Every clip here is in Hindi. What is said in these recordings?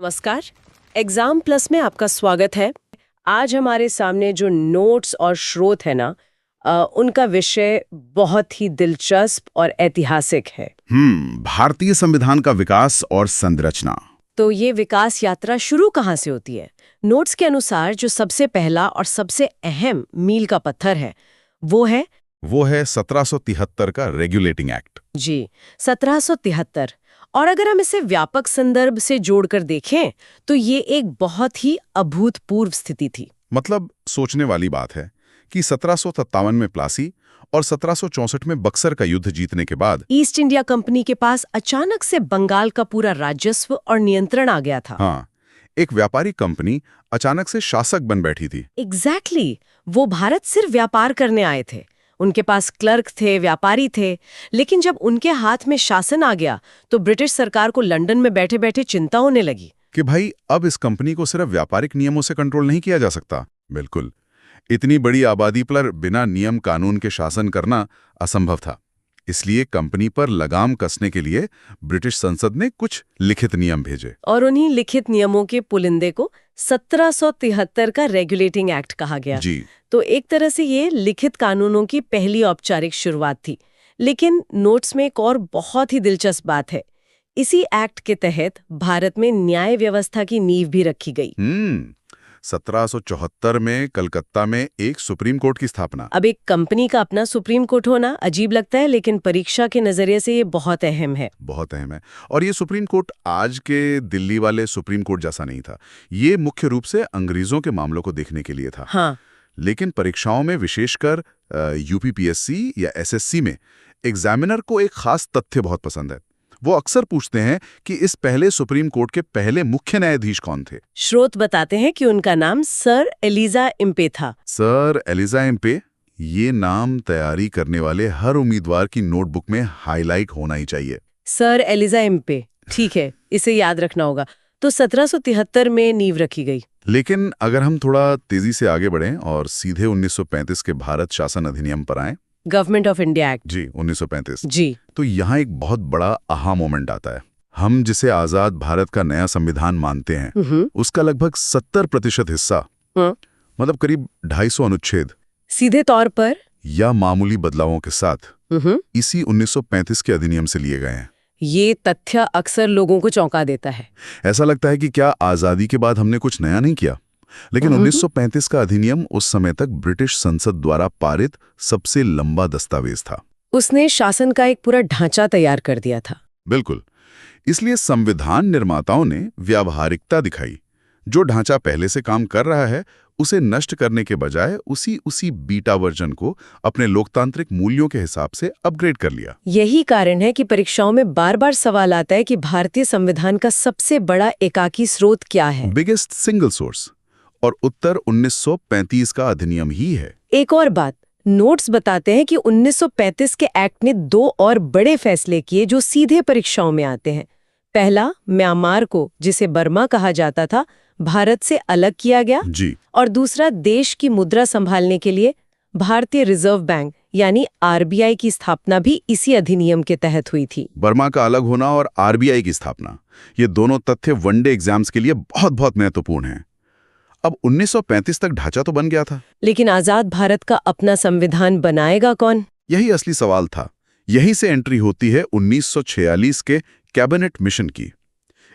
नमस्कार। एग्जाम प्लस में आपका स्वागत है। आज हमारे सामने जो नोट्स और स्रोत है ना, उनका विषय बहुत ही दिलचस्प और ऐतिहासिक है। भारतीय संविधान का विकास और संरचना। तो ये विकास यात्रा शुरू कहाँ से होती है? नोट्स के अनुसार जो सबसे पहला और सबसे अहम मील का पत्थर है वो है 1773 का रेगुलेटिंग एक्ट। जी, 1773। और अगर हम इसे व्यापक संदर्भ से जोड़कर देखें तो ये एक बहुत ही अभूतपूर्व स्थिति थी। मतलब सोचने वाली बात है कि 1757 में प्लासी और 1764 में बक्सर का युद्ध जीतने के बाद ईस्ट इंडिया कंपनी के पास अचानक से बंगाल का पूरा राजस्व और नियंत्रण आ गया था। हाँ, एक व्यापारी कंपनी अचानक से शासक बन बैठी थी। एग्जैक्टली। वो भारत सिर्फ व्यापार करने आए थे। उनके पास क्लर्क थे, व्यापारी थे, लेकिन जब उनके हाथ में शासन आ गया तो ब्रिटिश सरकार को लंदन में बैठे बैठे चिंता होने लगी कि भाई अब इस कंपनी को सिर्फ व्यापारिक नियमों से कंट्रोल नहीं किया जा सकता। बिल्कुल, इतनी बड़ी आबादी पर बिना नियम कानून के शासन करना असंभव था। इसलिए कंपनी पर लगाम कसने के लिए ब्रिटिश संसद ने कुछ लिखित नियम भेजे। और उन्हीं लिखित नियमों के पुलिंदे को 1773 का रेगुलेटिंग एक्ट कहा गया। जी। तो एक तरह से ये लिखित कानूनों की पहली औपचारिक शुरुआत थी। लेकिन नोट्स में एक और बहुत ही दिलचस्प बात है। इसी एक्ट के तहत भारत में न्याय व्यवस्था की नींव भी रखी गई। 1774 में कलकत्ता में एक सुप्रीम कोर्ट की स्थापना। अब एक कंपनी का अपना सुप्रीम कोर्ट होना अजीब लगता है, लेकिन परीक्षा के नजरिए से ये बहुत अहम है। बहुत अहम है। और ये सुप्रीम कोर्ट आज के दिल्ली वाले सुप्रीम कोर्ट जैसा नहीं था। ये मुख्य रूप से अंग्रेजों के मामलों को देखने के लिए था। हाँ। लेकिन परीक्षाओं में, विशेषकर यूपीपीएससी या एसएससी में, एग्जामिनर को एक खास तथ्य बहुत पसंद है। वो अक्सर पूछते हैं कि इस पहले सुप्रीम कोर्ट के पहले मुख्य न्यायाधीश कौन थे। स्रोत बताते हैं कि उनका नाम सर एलिजा इम्पे था। सर एलिजा इम्पे, ये नाम तैयारी करने वाले हर उम्मीदवार की नोटबुक में हाईलाइट होना ही चाहिए। सर एलिजा इम्पे, ठीक है, इसे याद रखना होगा। तो 1773 में नींव रखी गई। लेकिन अगर हम थोड़ा तेजी से आगे बढ़ें और सीधे 1935 के भारत शासन अधिनियम पर आएं, गवर्नमेंट ऑफ इंडिया एक्ट। जी, 1935 जी। तो यहाँ एक बहुत बड़ा आहा मोमेंट आता है। हम जिसे आजाद भारत का नया संविधान मानते हैं, उसका लगभग 70% हिस्सा, मतलब करीब 250 अनुच्छेद, सीधे तौर पर या मामूली बदलावों के साथ इसी 1935 के अधिनियम से लिए गए हैं। ये तथ्य अक्सर लोगों को चौंका देता है। ऐसा लगता है कि क्या आजादी के बाद हमने कुछ नया नहीं किया? लेकिन 1935 का अधिनियम उस समय तक ब्रिटिश संसद द्वारा पारित सबसे लंबा दस्तावेज था। उसने शासन का एक पूरा ढांचा तैयार कर दिया था। बिल्कुल। इसलिए संविधान निर्माताओं ने व्यावहारिकता दिखाई। जो ढांचा पहले से काम कर रहा है, उसे नष्ट करने के बजाय उसी बीटा वर्जन को अपने लोकतांत्रिक मूल्यों के हिसाब से अपग्रेड कर लिया। यही कारण है कि परीक्षाओं में बार बार सवाल आता है कि भारतीय संविधान का सबसे बड़ा एकाकी स्रोत क्या है। Biggest single source. और उत्तर 1935 का अधिनियम ही है। एक और बात, नोट्स बताते हैं कि 1935 के एक्ट ने 2 और बड़े फैसले किए जो सीधे परीक्षाओं में आते हैं। पहला, म्यांमार को, जिसे बर्मा कहा जाता था, भारत से अलग किया गया। जी। और दूसरा, देश की मुद्रा संभालने के लिए भारतीय रिजर्व बैंक यानी आरबीआई की स्थापना भी इसी अधिनियम के तहत हुई थी। बर्मा का अलग होना और आरबीआई की स्थापना, ये दोनों तथ्य वनडे एग्जाम्स के लिए बहुत महत्वपूर्ण हैं। अब 1935 तक ढांचा तो बन गया था, लेकिन आजाद भारत का अपना संविधान बनाएगा कौन? यही असली सवाल था। यहीं से एंट्री होती है 1946 के कैबिनेट मिशन की।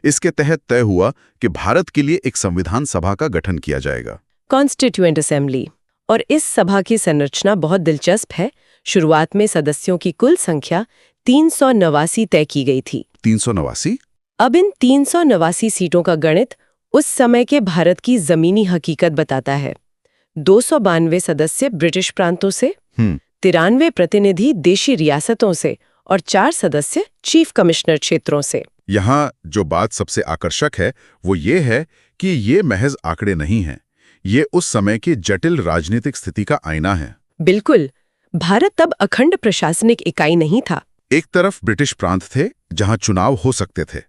इसके तहत तय हुआ कि भारत के लिए एक संविधान सभा का गठन किया जाएगा, कॉन्स्टिट्यूएंट असेंबली। और इस सभा की संरचना बहुत दिलचस्प है। शुरुआत में सदस्यों की कुल संख्या 389 तय की गई थी। 389? अब इन 389 सीटों का गणित उस समय के भारत की जमीनी हकीकत बताता है। 292 सदस्य ब्रिटिश प्रांतों से, 93 प्रतिनिधि देशी रियासतों से और 4 सदस्य चीफ कमिश्नर क्षेत्रों से। यहाँ जो बात सबसे आकर्षक है वो ये है कि ये महज आंकड़े नहीं हैं। ये उस समय की जटिल राजनीतिक स्थिति का आईना है। बिल्कुल। भारत तब अखंड प्रशासनिक इकाई नहीं था। एक तरफ ब्रिटिश प्रांत थे जहां चुनाव हो सकते थे,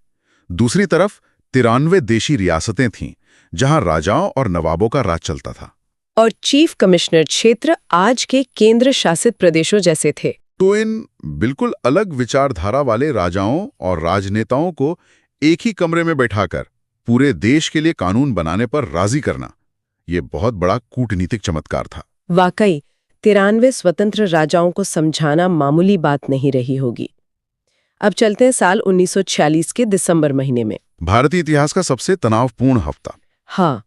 दूसरी तरफ 93 देशी रियासतें थीं जहां राजाओं और नवाबों का राज चलता था। और चीफ कमिश्नर क्षेत्र आज के केंद्र शासित प्रदेशों जैसे थे। तो इन बिल्कुल अलग विचारधारा वाले राजाओं और राजनेताओं को एक ही कमरे में बैठाकर पूरे देश के लिए कानून बनाने पर राजी करना, ये बहुत बड़ा कूटनीतिक चमत्कार था। वाकई 93 स्वतंत्र राजाओं को समझाना मामूली बात नहीं रही होगी। अब चलते हैं साल 1946 के दिसंबर महीने में। भारतीय इतिहास का सबसे तनावपूर्ण हफ्ता। हाँ,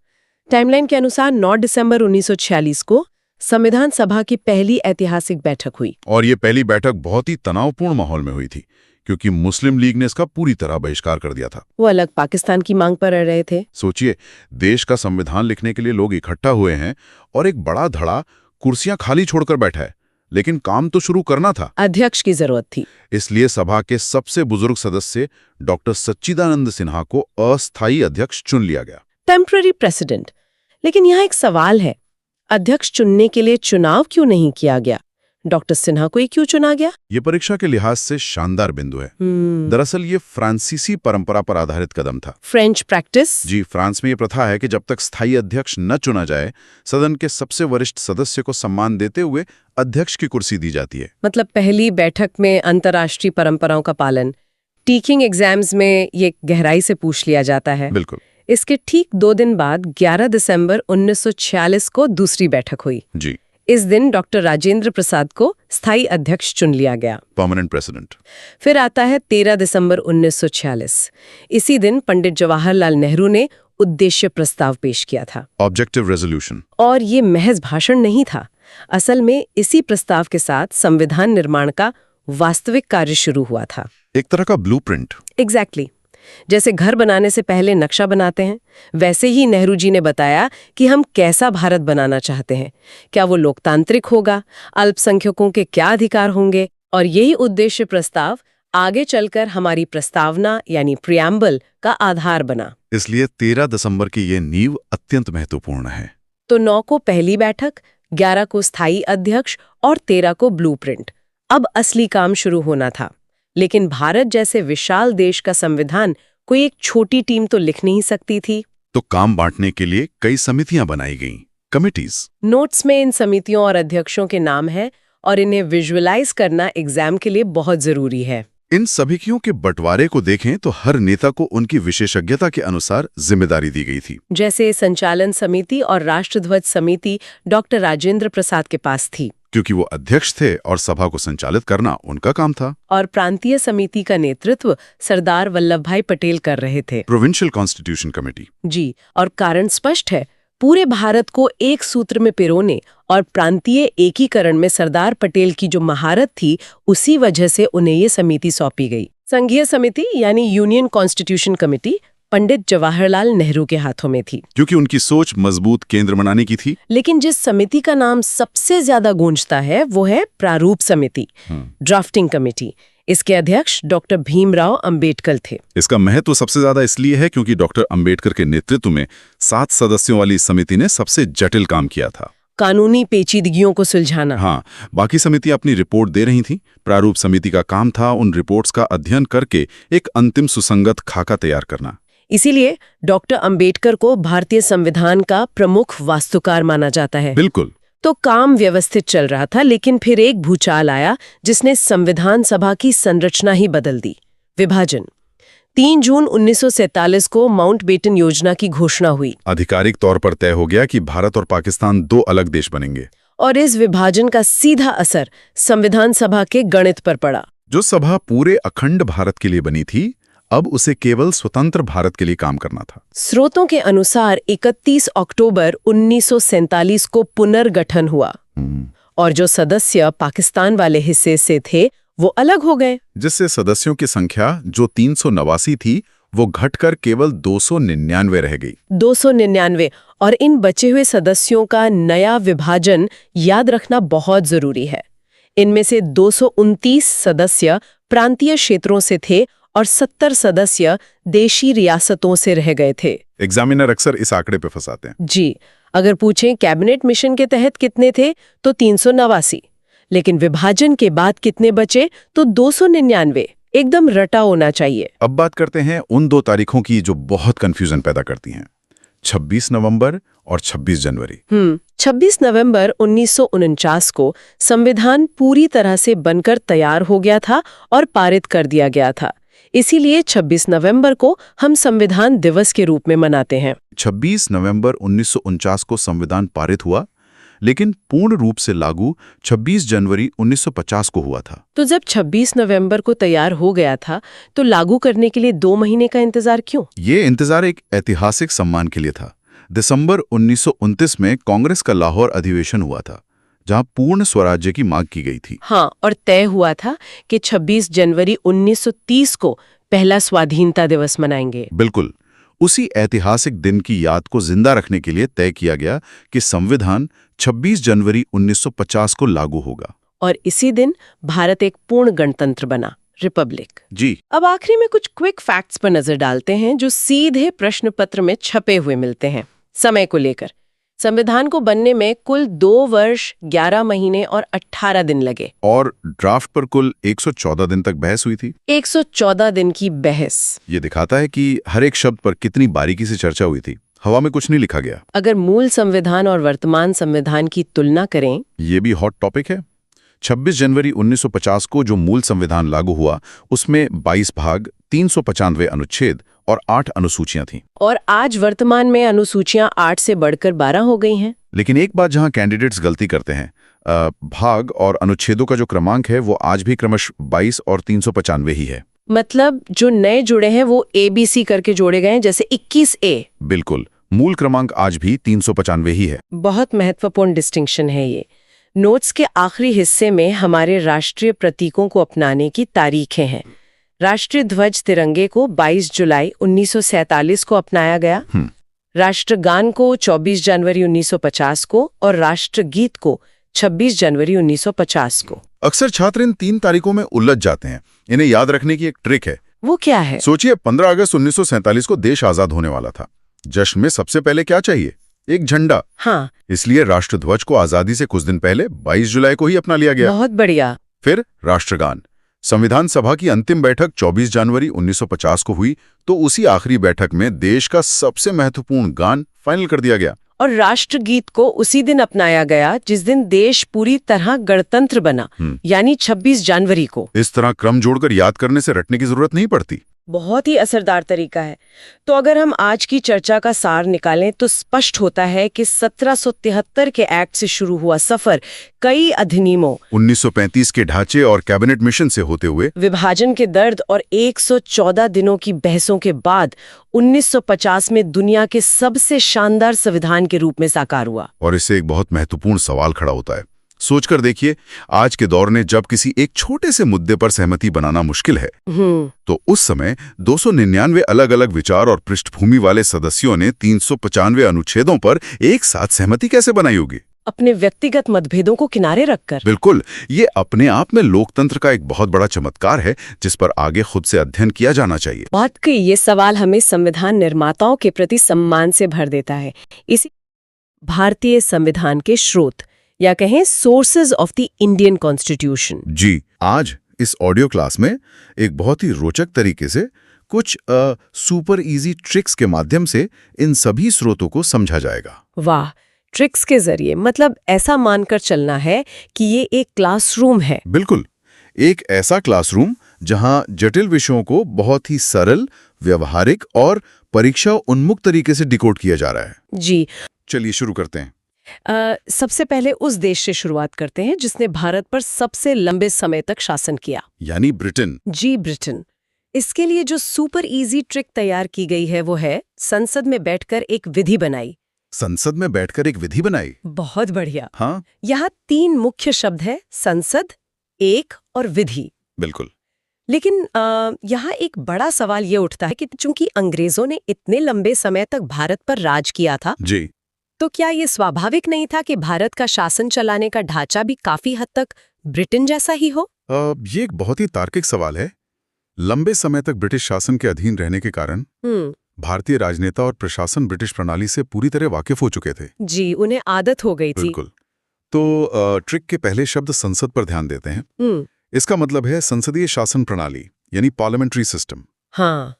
टाइमलाइन के अनुसार 9 दिसंबर 1946 को संविधान सभा की पहली ऐतिहासिक बैठक हुई। और ये पहली बैठक बहुत ही तनावपूर्ण माहौल में हुई थी, क्योंकि मुस्लिम लीग ने इसका पूरी तरह बहिष्कार कर दिया था। वो अलग पाकिस्तान की मांग पर रह रहे थे। सोचिए, देश का संविधान लिखने के लिए लोग इकट्ठा हुए हैं और एक बड़ा धड़ा कुर्सियां खाली छोड़कर बैठा है, लेकिन काम तो शुरू करना था। अध्यक्ष की जरूरत थी। इसलिए सभा के सबसे बुजुर्ग सदस्य डॉक्टर सच्चिदानंद सिन्हा को अस्थायी अध्यक्ष चुन लिया गया। Temporary president. लेकिन यहाँ एक सवाल है, अध्यक्ष चुनने के लिए चुनाव क्यों नहीं किया गया? डॉक्टर सिन्हा को ही क्यों चुना गया? ये परीक्षा के लिहाज से शानदार बिंदु है। दरअसल ये फ्रांसीसी परंपरा पर आधारित कदम था। French practice? जी, फ्रांस में ये प्रथा है कि जब तक स्थायी अध्यक्ष न चुना जाए, सदन के सबसे वरिष्ठ सदस्य को सम्मान देते हुए अध्यक्ष की कुर्सी दी जाती है। मतलब पहली बैठक में अंतर्राष्ट्रीय परंपराओं का पालन। टीचिंग एग्जाम्स में ये गहराई से पूछ लिया जाता है। बिल्कुल। इसके ठीक 2 दिन बाद 11 दिसंबर 1946 को दूसरी बैठक हुई। जी। इस दिन डॉक्टर राजेंद्र प्रसाद को स्थायी अध्यक्ष चुन लिया गया, परमानेंट प्रेसिडेंट। फिर आता है 13 दिसंबर 1946। इसी दिन पंडित जवाहरलाल नेहरू ने उद्देश्य प्रस्ताव पेश किया था, ऑब्जेक्टिव रेजोल्यूशन। और ये महज भाषण नहीं था। असल में इसी प्रस्ताव के साथ संविधान निर्माण का वास्तविक कार्य शुरू हुआ था। एक तरह का ब्लूप्रिंट। एग्जैक्टली। जैसे घर बनाने से पहले नक्शा बनाते हैं, वैसे ही नेहरू जी ने बताया कि हम कैसा भारत बनाना चाहते हैं। क्या वो लोकतांत्रिक होगा, अल्पसंख्यकों के क्या अधिकार होंगे, और यही उद्देश्य प्रस्ताव आगे चलकर हमारी प्रस्तावना यानी प्रियम्बल का आधार बना। इसलिए 13 दिसंबर की ये नींव अत्यंत महत्वपूर्ण है। तो 9 को पहली बैठक, 11 को स्थायी अध्यक्ष और 13 को ब्लूप्रिंट। अब असली काम शुरू होना था। लेकिन भारत जैसे विशाल देश का संविधान कोई एक छोटी टीम तो लिख नहीं सकती थी। तो काम बांटने के लिए कई समितियां बनाई गईं, कमिटीज। नोट्स में इन समितियों और अध्यक्षों के नाम हैं, और इन्हें विजुअलाइज करना एग्जाम के लिए बहुत जरूरी है। इन समितियों के बंटवारे को देखें तो हर नेता को उनकी विशेषज्ञता के अनुसार जिम्मेदारी दी गई थी। जैसे संचालन समिति और राष्ट्रध्वज समिति डॉक्टर राजेंद्र प्रसाद के पास थी, क्योंकि वो अध्यक्ष थे और सभा को संचालित करना उनका काम था। और प्रांतीय समिति का नेतृत्व सरदार वल्लभ भाई पटेल कर रहे थे, प्रोविंशियल कॉन्स्टिट्यूशन कमेटी। जी, और कारण स्पष्ट है, पूरे भारत को एक सूत्र में पिरोने और प्रांतीय एकीकरण में सरदार पटेल की जो महारत थी, उसी वजह से उन्हें ये समिति सौंपी गई। संघीय समिति यानी union constitution committee Pandit Jawaharlal Nehru के हाथों में थी, क्योंकि उनकी सोच मजबूत केंद्र बनाने की थी। लेकिन जिस समिति का नाम सबसे ज्यादा गूंजता है वो है प्रारूप समिति, ड्राफ्टिंग कमेटी। इसके अध्यक्ष डॉक्टर भीमराव अंबेडकर थे। इसका महत्व सबसे ज्यादा इसलिए है क्योंकि डॉक्टर अंबेडकर के नेतृत्व में 7 सदस्यों वाली समिति ने सबसे जटिल काम किया था, कानूनी पेचीदगियों को सुलझाना। हाँ, बाकी समितियां अपनी रिपोर्ट दे रही थी। प्रारूप समिति का काम था उन रिपोर्ट्स का अध्ययन करके एक अंतिम सुसंगत खाका तैयार करना। इसीलिए डॉक्टर अंबेडकर को भारतीय संविधान का प्रमुख वास्तुकार माना जाता है। बिल्कुल। तो काम व्यवस्थित चल रहा था, लेकिन फिर एक भूचाल आया जिसने संविधान सभा की संरचना ही बदल दी। विभाजन। 3 जून 1947 को माउंटबेटन योजना की घोषणा हुई। आधिकारिक तौर पर तय हो गया कि भारत और पाकिस्तान 2 अलग देश बनेंगे। और इस विभाजन का सीधा असर संविधान सभा के गणित पर पड़ा। जो सभा पूरे अखंड भारत के लिए बनी थी, अब उसे केवल स्वतंत्र भारत के लिए काम करना था। स्रोतों के अनुसार 31 अक्टूबर 1947 को पुनर्गठन हुआ, और जो सदस्य पाकिस्तान वाले हिस्से से थे वो अलग हो गए, जिससे सदस्यों की संख्या जो 389 थी वो घटकर केवल 299 रह गई। 299। और इन बचे हुए सदस्यों का नया विभाजन याद रखना बहुत जरूरी है। इनमें से 229 सदस्य प्रांतीय क्षेत्रों से थे और 70 सदस्य देशी रियासतों से रह गए थे। एग्जामिनर अक्सर इस आंकड़े पे फंसाते हैं। जी, अगर पूछें कैबिनेट मिशन के तहत कितने थे तो 389, लेकिन विभाजन के बाद कितने बचे तो 299। एकदम रटा होना चाहिए। अब बात करते हैं उन 2 तारीखों की जो बहुत कंफ्यूजन पैदा करती हैं, 26 नवंबर और 26 जनवरी। 26 नवंबर 1949 को संविधान पूरी तरह से बनकर तैयार हो गया था और पारित कर दिया गया था। इसीलिए 26 नवंबर को हम संविधान दिवस के रूप में मनाते हैं। 26 नवंबर 1949 को संविधान पारित हुआ, लेकिन पूर्ण रूप से लागू 26 जनवरी 1950 को हुआ था। तो जब 26 नवंबर को तैयार हो गया था, तो लागू करने के लिए 2 महीने का इंतजार क्यों? ये इंतजार एक ऐतिहासिक सम्मान के लिए था। दिसंबर 1929 में कांग्रेस का लाहौर अधिवेशन हुआ था, जहां पूर्ण स्वराज्य की मांग की गई थी। हाँ, और तय हुआ था कि 26 जनवरी 1930 को पहला स्वाधीनता दिवस मनाएंगे। बिल्कुल, उसी ऐतिहासिक दिन की याद को जिंदा रखने के लिए तय किया गया कि संविधान 26 जनवरी 1950 को लागू होगा। और इसी दिन भारत एक पूर्ण गणतंत्र बना, रिपब्लिक। जी। अब आखिरी में कुछ क्विक फैक्ट्स पर नजर डालते हैं जो सीधे प्रश्न पत्र में छपे हुए मिलते हैं। समय को लेकर संविधान को बनने में कुल 2 वर्ष 11 महीने और 18 दिन लगे, और ड्राफ्ट पर कुल 114 दिन तक बहस हुई थी। 114 दिन की बहस। ये दिखाता है कि हर एक शब्द पर कितनी बारीकी से चर्चा हुई थी। हवा में कुछ नहीं लिखा गया। अगर मूल संविधान और वर्तमान संविधान की तुलना करें, ये भी हॉट टॉपिक है। 26 जनवरी 1950 को जो मूल संविधान लागू हुआ, उसमें 22 भाग, 395 अनुच्छेद और 8 अनुसूचियां थीं। और आज वर्तमान में अनुसूचियां 8 से बढ़कर 12 हो गई हैं। लेकिन एक बात जहां कैंडिडेट्स गलती करते हैं, भाग और अनुच्छेदों का जो क्रमांक है वो आज भी क्रमश 22 और 395 ही है। मतलब जो नए जुड़े हैं वो ABC करके जोड़े गए हैं, जैसे 21A। बिल्कुल, मूल क्रमांक आज भी 395 ही है। बहुत महत्वपूर्ण डिस्टिंक्शन है ये। नोट्स के आखिरी हिस्से में हमारे राष्ट्रीय प्रतीकों को अपनाने की तारीखें हैं। राष्ट्रीय ध्वज तिरंगे को 22 जुलाई 1947 को अपनाया गया, राष्ट्रगान को 24 जनवरी 1950 को और राष्ट्रगीत को 26 जनवरी 1950 को। अक्सर छात्र इन 3 तारीखों में उलझ जाते हैं। इन्हें याद रखने की एक ट्रिक है। वो क्या है? सोचिए, 15 अगस्त 1947 को देश आजाद होने वाला था। जश्न में सबसे पहले क्या चाहिए? एक झंडा। हाँ। इसलिए राष्ट्रध्वज को आजादी से कुछ दिन पहले 22 जुलाई को ही अपना लिया गया। बहुत बढ़िया। फिर राष्ट्रगान। संविधान सभा की अंतिम बैठक 24 जनवरी 1950 को हुई, तो उसी आखिरी बैठक में देश का सबसे महत्वपूर्ण गान फाइनल कर दिया गया। और राष्ट्रगीत को उसी दिन अपनाया गया जिस दिन देश पूरी तरह गणतंत्र बना, यानी 26 जनवरी को। इस तरह क्रम जोड़कर याद करने से रटने की जरूरत नहीं पड़ती। बहुत ही असरदार तरीका है। तो अगर हम आज की चर्चा का सार निकालें तो स्पष्ट होता है कि 1773 के एक्ट से शुरू हुआ सफर कई अधिनियमों, 1935 के ढांचे और कैबिनेट मिशन से होते हुए, विभाजन के दर्द और 114 दिनों की बहसों के बाद 1950 में दुनिया के सबसे शानदार संविधान के रूप में साकार हुआ। और इससे एक बहुत महत्वपूर्ण सवाल खड़ा होता है। सोचकर देखिए, आज के दौर में जब किसी एक छोटे से मुद्दे पर सहमति बनाना मुश्किल है, तो उस समय 299 अलग-अलग विचार और पृष्ठभूमि वाले सदस्यों ने 395 अनुच्छेदों पर एक साथ सहमति कैसे बनाई होगी? अपने व्यक्तिगत मतभेदों को किनारे रखकर। बिल्कुल, ये अपने आप में लोकतंत्र का एक बहुत बड़ा चमत्कार है, जिस पर आगे खुद से अध्ययन किया जाना चाहिए। वाकई ये सवाल हमें संविधान निर्माताओं के प्रति सम्मान से भर देता है। इसी भारतीय संविधान के स्रोत या कहें sources of the Indian constitution. जी, आज इस ऑडियो क्लास में एक बहुत ही रोचक तरीके से कुछ सुपर इजी ट्रिक्स के माध्यम से इन सभी स्रोतों को समझा जाएगा। वाह, ट्रिक्स के जरिए, मतलब ऐसा मानकर चलना है कि ये एक क्लासरूम है। बिल्कुल, एक ऐसा क्लासरूम जहां जटिल विषयों को बहुत ही सरल, व्यवहारिक और परीक्षा उन्मुख तरीके से डिकोड किया जा रहा है। जी, चलिए शुरू करते हैं। सबसे पहले उस देश से शुरुआत करते हैं जिसने भारत पर सबसे लंबे समय तक शासन किया, यानी ब्रिटेन। जी, ब्रिटेन। इसके लिए जो सुपर इजी ट्रिक तैयार की गई है वो है संसद में बैठकर एक विधि बनाई। संसद में बैठकर एक विधि बनाई? बहुत बढ़िया। हाँ, यहाँ 3 मुख्य शब्द है, संसद, एक और विधि। बिल्कुल। लेकिन यहाँ एक बड़ा सवाल ये उठता है कि चूंकि अंग्रेजों ने इतने लंबे समय तक भारत पर राज किया था, जी, तो क्या ये स्वाभाविक नहीं था कि भारत का शासन चलाने का ढांचा भी काफी हद तक ब्रिटेन जैसा ही हो? ये एक बहुत ही तार्किक सवाल है। लंबे समय तक ब्रिटिश शासन के अधीन रहने के कारण भारतीय राजनेता और प्रशासन ब्रिटिश प्रणाली से पूरी तरह वाकिफ हो चुके थे। जी, उन्हें आदत हो गई थी। बिल्कुल। तो ट्रिक के पहले शब्द संसद पर ध्यान देते हैं। इसका मतलब है संसदीय शासन प्रणाली, यानी पार्लियामेंट्री सिस्टम। हाँ,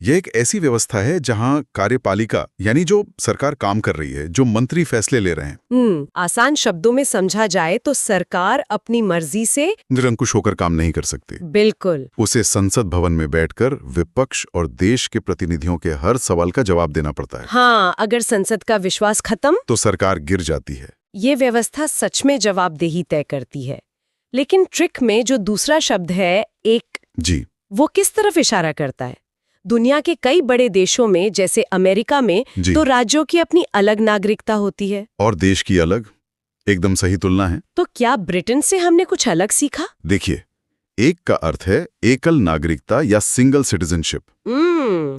यह एक ऐसी व्यवस्था है जहां कार्यपालिका यानी जो सरकार काम कर रही है, जो मंत्री फैसले ले रहे हैं, आसान शब्दों में समझा जाए तो सरकार अपनी मर्जी से निरंकुश होकर काम नहीं कर सकती। बिल्कुल। उसे संसद भवन में बैठकर विपक्ष और देश के प्रतिनिधियों के हर सवाल का जवाब देना पड़ता है। हाँ, अगर संसद का विश्वास खत्म तो सरकार गिर जाती है। ये व्यवस्था सच में जवाबदेही तय करती है। लेकिन ट्रिक में जो दूसरा शब्द है एक जी, वो किस तरफ इशारा करता है? दुनिया के कई बड़े देशों में जैसे अमेरिका में तो राज्यों की अपनी अलग नागरिकता होती है और देश की अलग। एकदम सही तुलना है। तो क्या ब्रिटेन से हमने कुछ अलग सीखा? देखिए, एक का अर्थ है एकल नागरिकता या सिंगल सिटीजनशिप,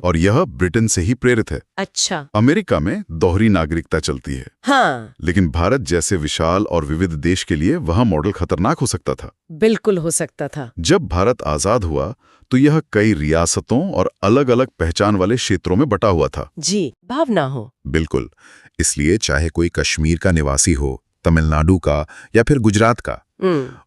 और यह ब्रिटेन से ही प्रेरित है। अच्छा। अमेरिका में दोहरी नागरिकता चलती है। हाँ। लेकिन भारत जैसे विशाल और विविध देश के लिए वह मॉडल खतरनाक हो सकता था। बिल्कुल हो सकता था। जब भारत आजाद हुआ तो यह कई रियासतों और अलग अलग पहचान वाले क्षेत्रों में बटा हुआ था। जी, भावना हो। बिल्कुल। इसलिए चाहे कोई कश्मीर का निवासी हो, तमिलनाडु का या फिर गुजरात का,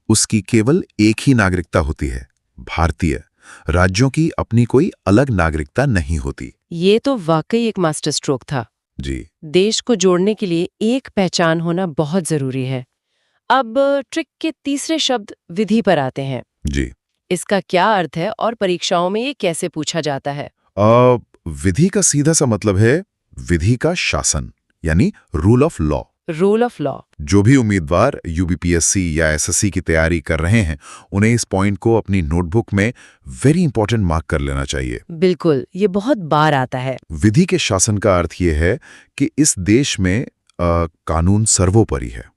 उसकी केवल एक ही नागरिकता होती है, भारतीय। राज्यों की अपनी कोई अलग नागरिकता नहीं होती। ये तो वाकई एक मास्टर स्ट्रोक था। जी। देश को जोड़ने के लिए एक पहचान होना बहुत जरूरी है। अब ट्रिक के तीसरे शब्द विधि पर आते हैं। जी। इसका क्या अर्थ है और परीक्षाओं में ये कैसे पूछा जाता है? विधि का सीधा सा मतलब है विधि का शासन, यानी rule of law. Rule of law. जो भी उम्मीदवार यूपीपीएससी या एसएससी की तैयारी कर रहे हैं, उन्हें इस पॉइंट को अपनी नोटबुक में वेरी इंपॉर्टेंट मार्क कर लेना चाहिए। बिल्कुल, ये बहुत बार आता है। विधि के शासन का अर्थ ये है कि इस देश में कानून सर्वोपरि है।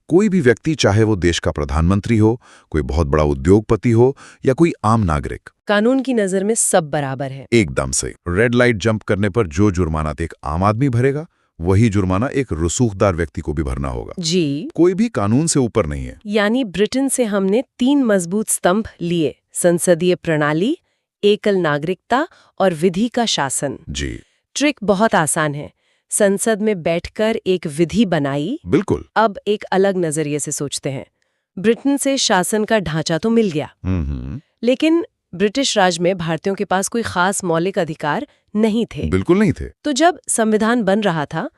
कोई भी व्यक्ति, चाहे वो देश का प्रधानमंत्री हो, कोई बहुत बड़ा उद्योगपति हो या कोई आम नागरिक, कानून की नजर में सब बराबर है। एकदम से। रेड लाइट जंप करने पर जो जुर्माना एक आम आदमी भरेगा, वही जुर्माना एक रसूखदार व्यक्ति को भी भरना होगा। जी। कोई भी कानून से ऊपर नहीं है। यानी ब्रिटेन से हमने 3 मजबूत स्तंभ लिए: संसदीय प्रणाली, एकल नागरिकता और विधि का शासन। जी। ट्रिक बहुत आसान है। संसद में बैठकर एक विधि बनाई। बिल्कुल। अब एक अलग नजरिए से सोचते हैं। ब्रिटेन से शासन का ढांचा तो मिल गया, लेकिन ब्रिटिश राज में भारतीयों के पास कोई खास मौलिक अधिकार नहीं थे। बिल्कुल नहीं थे। तो जब संविधान बन रहा था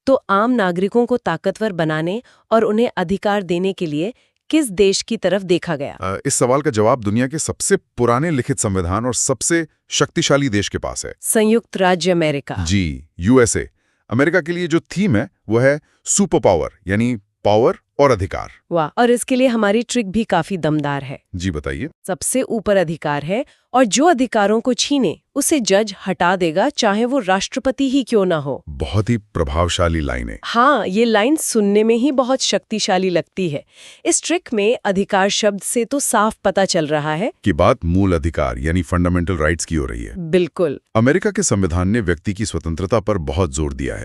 तो आम नागरिकों को ताकतवर बनाने और उन्हें अधिकार देने के लिए किस देश की तरफ देखा गया? इस सवाल का जवाब दुनिया के सबसे पुराने लिखित संविधान और सबसे शक्तिशाली देश के पास है। संयुक्त राज्य अमेरिका। जी, यूएसए। अमेरिका के लिए जो थीम है वो है सुपर पावर, यानी पावर और अधिकार। वाह! और इसके लिए हमारी ट्रिक भी काफी दमदार है। जी बताइए। सबसे ऊपर अधिकार है और जो अधिकारों को छीने उसे जज हटा देगा, चाहे वो राष्ट्रपति ही क्यों ना हो। बहुत ही प्रभावशाली लाइन है। हाँ, ये लाइन सुनने में ही बहुत शक्तिशाली लगती है। इस ट्रिक में अधिकार शब्द से तो साफ पता चल रहा है कि बात मूल अधिकार यानी फंडामेंटल राइट्स की हो रही है। बिल्कुल। अमेरिका के संविधान ने व्यक्ति की स्वतंत्रता पर बहुत जोर दिया है।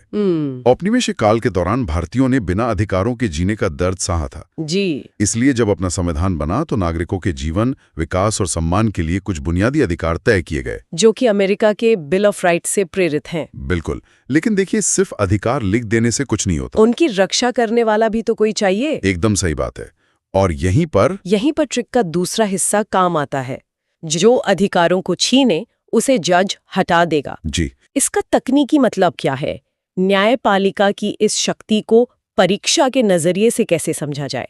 औपनिवेशिक काल के दौरान भारतीयों ने बिना अधिकारों के जीने का दर्द सहा था। जी। इसलिए जब अपना संविधान बना तो नागरिकों के जीवन, विकास और सम्मान के लिए कुछ बुनियादी अधिकार तय किए गए, जो कि अमेरिका के बिल ऑफ राइट्स से प्रेरित हैं। बिल्कुल। लेकिन देखिए, सिर्फ अधिकार लिख देने से कुछ नहीं होता। उनकी रक्षा करने वाला भी तो कोई चाहिए। एकदम सही बात है। और यहीं पर ट्रिक का दूसरा हिस्सा काम आता है। जो अधिकारों को छीने उसे जज हटा देगा। जी। इसका तकनीकी मतलब क्या है? न्यायपालिका की इस शक्ति को परीक्षा के नजरिए से कैसे समझा जाए?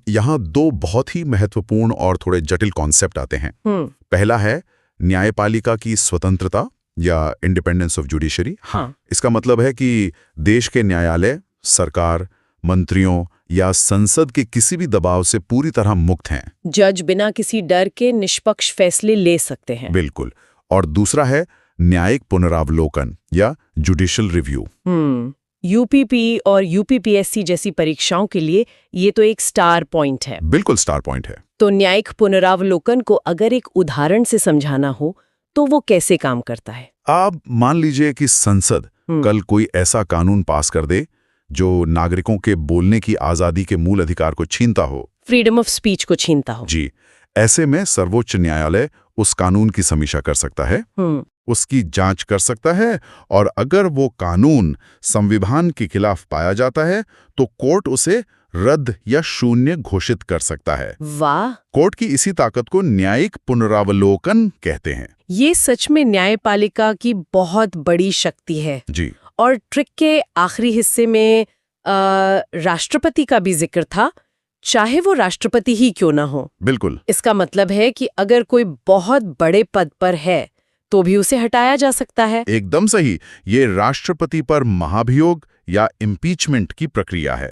यहाँ 2 बहुत ही महत्वपूर्ण और थोड़े जटिल कॉन्सेप्ट आते हैं। पहला है न्यायपालिका की स्वतंत्रता या इंडिपेंडेंस ऑफ जुडिशरी। हाँ। इसका मतलब है कि देश के न्यायालय, सरकार, मंत्रियों या संसद के किसी भी दबाव से पूरी तरह मुक्त हैं। जज बिना किसी डर के निष्पक्ष फैसले ले सकते हैं। बिल्कुल। और दूसरा है न्यायिक पुनरावलोकन या जुडिशियल रिव्यू। यूपीपी और यूपीपीएससी जैसी परीक्षाओं के लिए ये तो एक स्टार पॉइंट है। बिल्कुल स्टार पॉइंट है। तो न्यायिक पुनरावलोकन को अगर एक उदाहरण से समझाना हो तो वो कैसे काम करता है? आप मान लीजिए कि संसद कल कोई ऐसा कानून पास कर दे जो नागरिकों के बोलने की आजादी के मूल अधिकार को छीनता हो, फ्रीडम ऑफ स्पीच को छीनता हो। जी। ऐसे में सर्वोच्च न्यायालय उस कानून की समीक्षा कर सकता है, उसकी जांच कर सकता है, और अगर वो कानून संविधान के खिलाफ पाया जाता है तो कोर्ट उसे रद्द या शून्य घोषित कर सकता है। वाह, कोर्ट की इसी ताकत को न्यायिक पुनरावलोकन कहते हैं। ये सच में न्यायपालिका की बहुत बड़ी शक्ति है। जी। और ट्रिक के आखिरी हिस्से में राष्ट्रपति का भी जिक्र था, चाहे वो राष्ट्रपति ही क्यों ना हो। बिल्कुल। इसका मतलब है कि अगर कोई बहुत बड़े पद पर है तो भी उसे हटाया जा सकता है। एकदम सही। ये राष्ट्रपति पर महाभियोग या इम्पीचमेंट की प्रक्रिया है।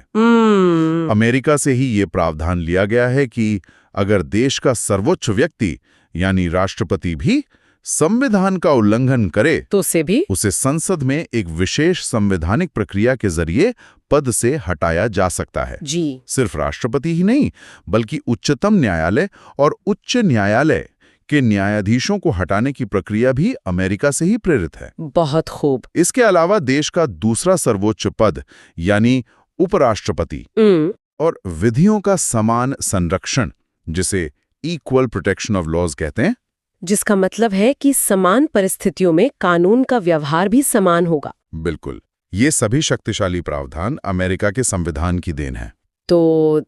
अमेरिका से ही ये प्रावधान लिया गया है कि अगर देश का सर्वोच्च व्यक्ति यानी राष्ट्रपति भी संविधान का उल्लंघन करे तो उसे संसद में एक विशेष संवैधानिक प्रक्रिया के जरिए पद से हटाया जा सकता है। जी। सिर्फ राष्ट्रपति ही नहीं, बल्कि उच्चतम न्यायालय और उच्च न्यायालय के न्यायाधीशों को हटाने की प्रक्रिया भी अमेरिका से ही प्रेरित है। बहुत खूब। इसके अलावा देश का दूसरा सर्वोच्च पद यानी उपराष्ट्रपति और विधियों का समान संरक्षण, जिसे इक्वल प्रोटेक्शन ऑफ लॉज कहते हैं, जिसका मतलब है कि समान परिस्थितियों में कानून का व्यवहार भी समान होगा। बिल्कुल। ये सभी शक्तिशाली प्रावधान अमेरिका के संविधान की देन है। तो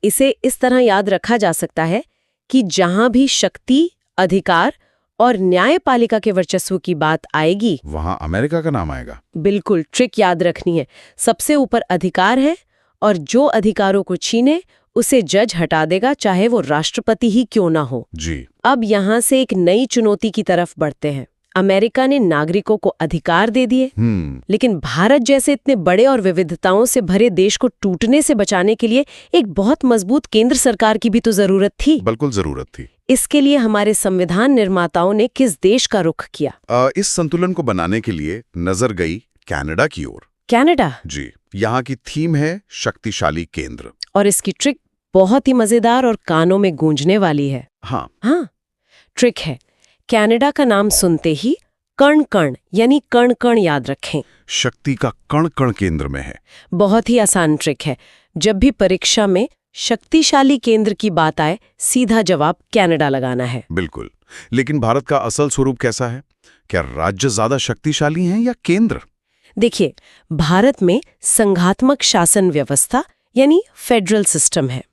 इसे इस तरह याद रखा जा सकता है कि जहां भी शक्ति, अधिकार और न्यायपालिका के वर्चस्व की बात आएगी वहां अमेरिका का नाम आएगा। बिल्कुल। ट्रिक याद रखनी है, सबसे ऊपर अधिकार है और जो अधिकारों को छीने उसे जज हटा देगा, चाहे वो राष्ट्रपति ही क्यों ना हो। जी। अब यहाँ से एक नई चुनौती की तरफ बढ़ते हैं। अमेरिका ने नागरिकों को अधिकार दे दिए, लेकिन भारत जैसे इतने बड़े और विविधताओं से भरे देश को टूटने से बचाने के लिए एक बहुत मजबूत केंद्र सरकार की भी तो जरूरत थी। बिल्कुल जरूरत थी। इसके लिए हमारे संविधान निर्माताओं ने किस देश का रुख किया? इस संतुलन को बनाने के लिए नजर गई कनाडा की ओर। कनाडा? जी। यहाँ की थीम है शक्तिशाली केंद्र। और इसकी ट्रिक बहुत ही मजेदार और कानों में गूंजने वाली है। हाँ, ट्रिक है, कनाडा का नाम सुनते ही कण कण यानी कण कण याद रखें। शक्ति का कण कण केंद्र में है। बहुत ही आसान ट्रिक है। जब भी परीक्षा में शक्तिशाली केंद्र की बात आए, सीधा जवाब कनाडा लगाना है। बिल्कुल। लेकिन भारत का असल स्वरूप कैसा है? क्या राज्य ज्यादा शक्तिशाली हैं या केंद्र? देखिए, भारत में संघात्मक शासन व्यवस्था यानी फेडरल सिस्टम है,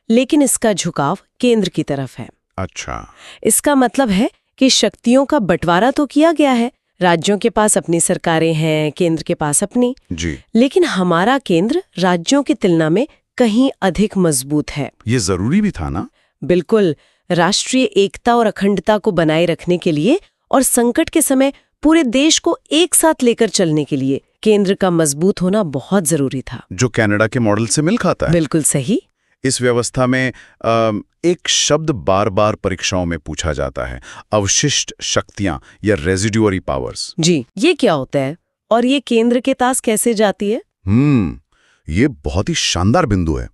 लेकिन इसका झुकाव केंद्र की तरफ है। अच्छा। इसका मतलब है कि शक्तियों का बंटवारा तो किया गया है, राज्यों के पास अपनी सरकारें हैं, केंद्र के पास अपनी। जी। लेकिन हमारा केंद्र राज्यों की तुलना में कहीं अधिक मजबूत है। ये जरूरी भी था ना? बिल्कुल। राष्ट्रीय एकता और अखंडता को बनाए रखने के लिए और संकट के समय पूरे देश को एक साथ लेकर चलने के लिए केंद्र का मजबूत होना बहुत जरूरी था, जो कनाडा के मॉडल से मिल खाता है। बिल्कुल सही। इस व्यवस्था में एक शब्द बार बार परीक्षाओं में पूछा जाता है, अवशिष्ट शक्तियां या रेजिड्यूअरी पावर्स। जी, ये क्या होता है और ये केंद्र के पास कैसे जाती है? ये बहुत ही शानदार बिंदु है।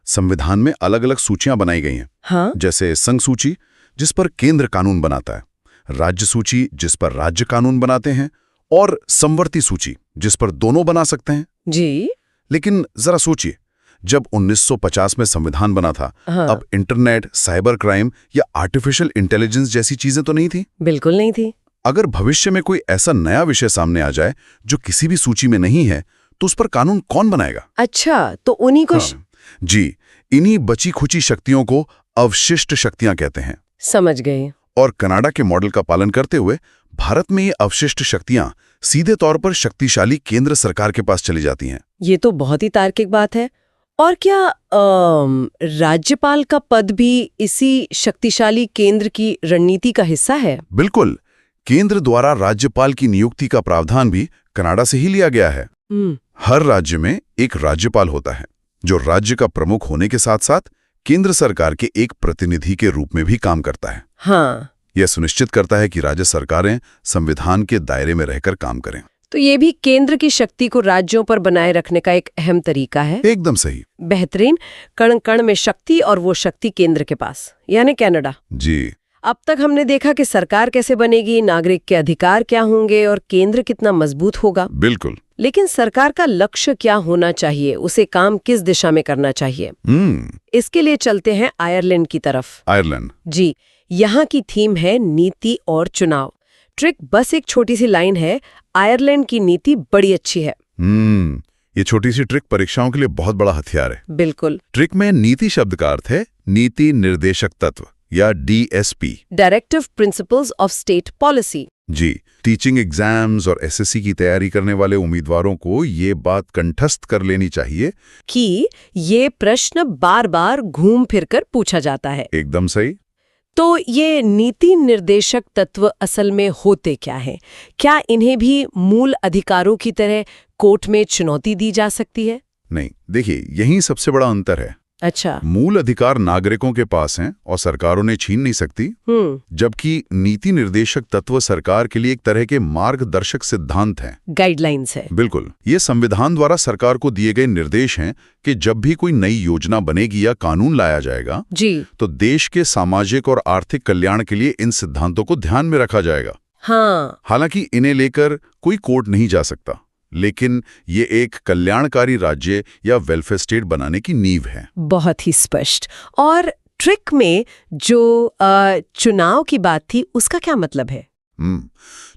संविधान में अलग अलग सूचियां बनाई गई हैं। हाँ? जैसे संघ सूची, जिस पर केंद्र कानून बनाता है, राज्य सूची, जिस पर राज्य कानून बनाते हैं, और समवर्ती सूची, जिस पर दोनों बना सकते हैं। जी। लेकिन जरा सोचिए, जब 1950 में संविधान बना था, अब इंटरनेट, साइबर क्राइम या आर्टिफिशियल इंटेलिजेंस जैसी चीजें तो नहीं थी। बिल्कुल नहीं थी। अगर भविष्य में कोई ऐसा नया विषय सामने आ जाए जो किसी भी सूची में नहीं है, तो उस पर कानून कौन बनाएगा? अच्छा, तो उन्हीं को जी, इन्हीं बची खुची शक्तियों को अवशिष्ट शक्तियां कहते हैं। समझ गए। और कनाडा के मॉडल का पालन करते हुए भारत में ये अवशिष्ट शक्तियां सीधे तौर पर शक्तिशाली केंद्र सरकार के पास चली जाती हैं। ये तो बहुत ही तार्किक बात है। और क्या राज्यपाल का पद भी इसी शक्तिशाली केंद्र की रणनीति का हिस्सा है? बिल्कुल। केंद्र द्वारा राज्यपाल की नियुक्ति का प्रावधान भी कनाडा से ही लिया गया है। हर राज्य में एक राज्यपाल होता है, जो राज्य का प्रमुख होने के साथ साथ केंद्र सरकार के एक प्रतिनिधि के रूप में भी काम करता है। हाँ। यह सुनिश्चित करता है कि राज्य सरकारें संविधान के दायरे में रहकर काम करें। तो ये भी केंद्र की शक्ति को राज्यों पर बनाए रखने का एक अहम तरीका है। एकदम सही। बेहतरीन। कण कण में शक्ति और वो शक्ति केंद्र के पास, यानी कनाडा। जी। अब तक हमने देखा कि सरकार कैसे बनेगी, नागरिक के अधिकार क्या होंगे और केंद्र कितना मजबूत होगा। बिल्कुल। लेकिन सरकार का लक्ष्य क्या होना चाहिए, उसे काम किस दिशा में करना चाहिए? इसके लिए चलते हैं आयरलैंड की तरफ। आयरलैंड? जी। यहाँ की थीम है नीति और चुनाव। ट्रिक बस एक छोटी सी लाइन है, आयरलैंड की नीति बड़ी अच्छी है। ये छोटी सी ट्रिक परीक्षाओं के लिए बहुत बड़ा हथियार है। बिल्कुल। ट्रिक में नीति शब्द का अर्थ है नीति निर्देशक तत्व या DSP, directive principles of state policy. जी, टीचिंग एग्जाम्स और एसएससी की तैयारी करने वाले उम्मीदवारों को ये बात कंठस्थ कर लेनी चाहिए कि ये प्रश्न बार बार घूम फिर कर पूछा जाता है। एकदम सही। तो ये नीति निर्देशक तत्व असल में होते क्या हैं? क्या इन्हें भी मूल अधिकारों की तरह कोर्ट में चुनौती दी जा सकती है? नहीं, देखिए यही सबसे बड़ा अंतर है। अच्छा। मूल अधिकार नागरिकों के पास हैं और सरकारों ने छीन नहीं सकती, जबकि नीति निर्देशक तत्व सरकार के लिए एक तरह के मार्गदर्शक सिद्धांत हैं, गाइडलाइंस है। बिल्कुल। ये संविधान द्वारा सरकार को दिए गए निर्देश हैं कि जब भी कोई नई योजना बनेगी या कानून लाया जाएगा जी, तो देश के सामाजिक और आर्थिक कल्याण के लिए इन सिद्धांतों को ध्यान में रखा जाएगा। हाँ। हालांकि इन्हें लेकर कोई कोर्ट नहीं जा सकता, लेकिन ये एक कल्याणकारी राज्य या वेलफेयर स्टेट बनाने की नींव है। बहुत ही स्पष्ट। और ट्रिक में जो चुनाव की बात थी उसका क्या मतलब है?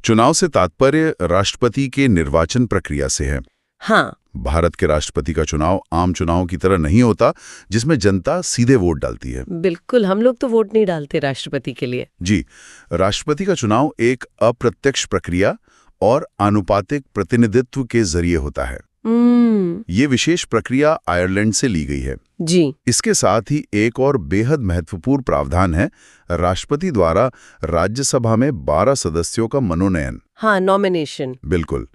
चुनाव से तात्पर्य राष्ट्रपति के निर्वाचन प्रक्रिया से है। हाँ। भारत के राष्ट्रपति का चुनाव आम चुनाव की तरह नहीं होता जिसमें जनता सीधे वोट डालती है। बिल्कुल, हम लोग तो वोट नहीं डालते राष्ट्रपति के लिए। जी, राष्ट्रपति का चुनाव एक अप्रत्यक्ष प्रक्रिया और आनुपातिक प्रतिनिधित्व के जरिए होता है। ये विशेष प्रक्रिया आयरलैंड से ली गई है। जी। इसके साथ ही एक और बेहद महत्वपूर्ण प्रावधान है, राष्ट्रपति द्वारा राज्यसभा में 12 सदस्यों का मनोनयन। हाँ, नॉमिनेशन। बिल्कुल।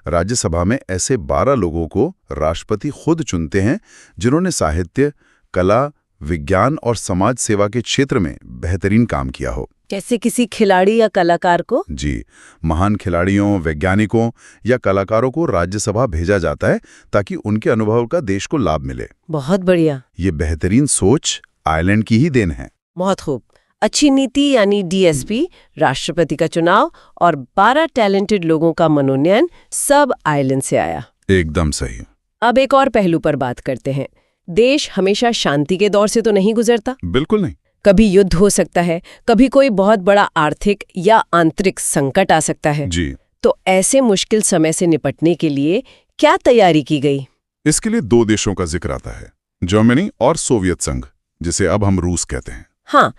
राज्यसभा में ऐसे 12 लोगों को राष्ट्रपति खुद चुनते हैं जिन्होंने साहित्य, कला, विज्ञान और समाज सेवा के क्षेत्र में बेहतरीन काम किया हो। जैसे किसी खिलाड़ी या कलाकार को? जी, महान खिलाड़ियों, वैज्ञानिकों या कलाकारों को राज्यसभा भेजा जाता है ताकि उनके अनुभव का देश को लाभ मिले। बहुत बढ़िया। ये बेहतरीन सोच आयरलैंड की ही देन है। बहुत खूब। अच्छी नीति यानी डीएसपी, राष्ट्रपति का चुनाव और 12 टैलेंटेड लोगों का मनोनयन, सब आयरलैंड से आया। एकदम सही। अब एक और पहलू पर बात करते हैं। देश हमेशा शांति के दौर से तो नहीं गुजरता। बिल्कुल नहीं। कभी युद्ध हो सकता है, कभी कोई बहुत बड़ा आर्थिक या आंतरिक संकट आ सकता है। जी। तो ऐसे मुश्किल समय से निपटने के लिए क्या तैयारी की गई? इसके लिए 2 देशों का जिक्र आता है, जर्मनी और सोवियत संघ, जिसे अब हम रूस कहते हैं। हाँ,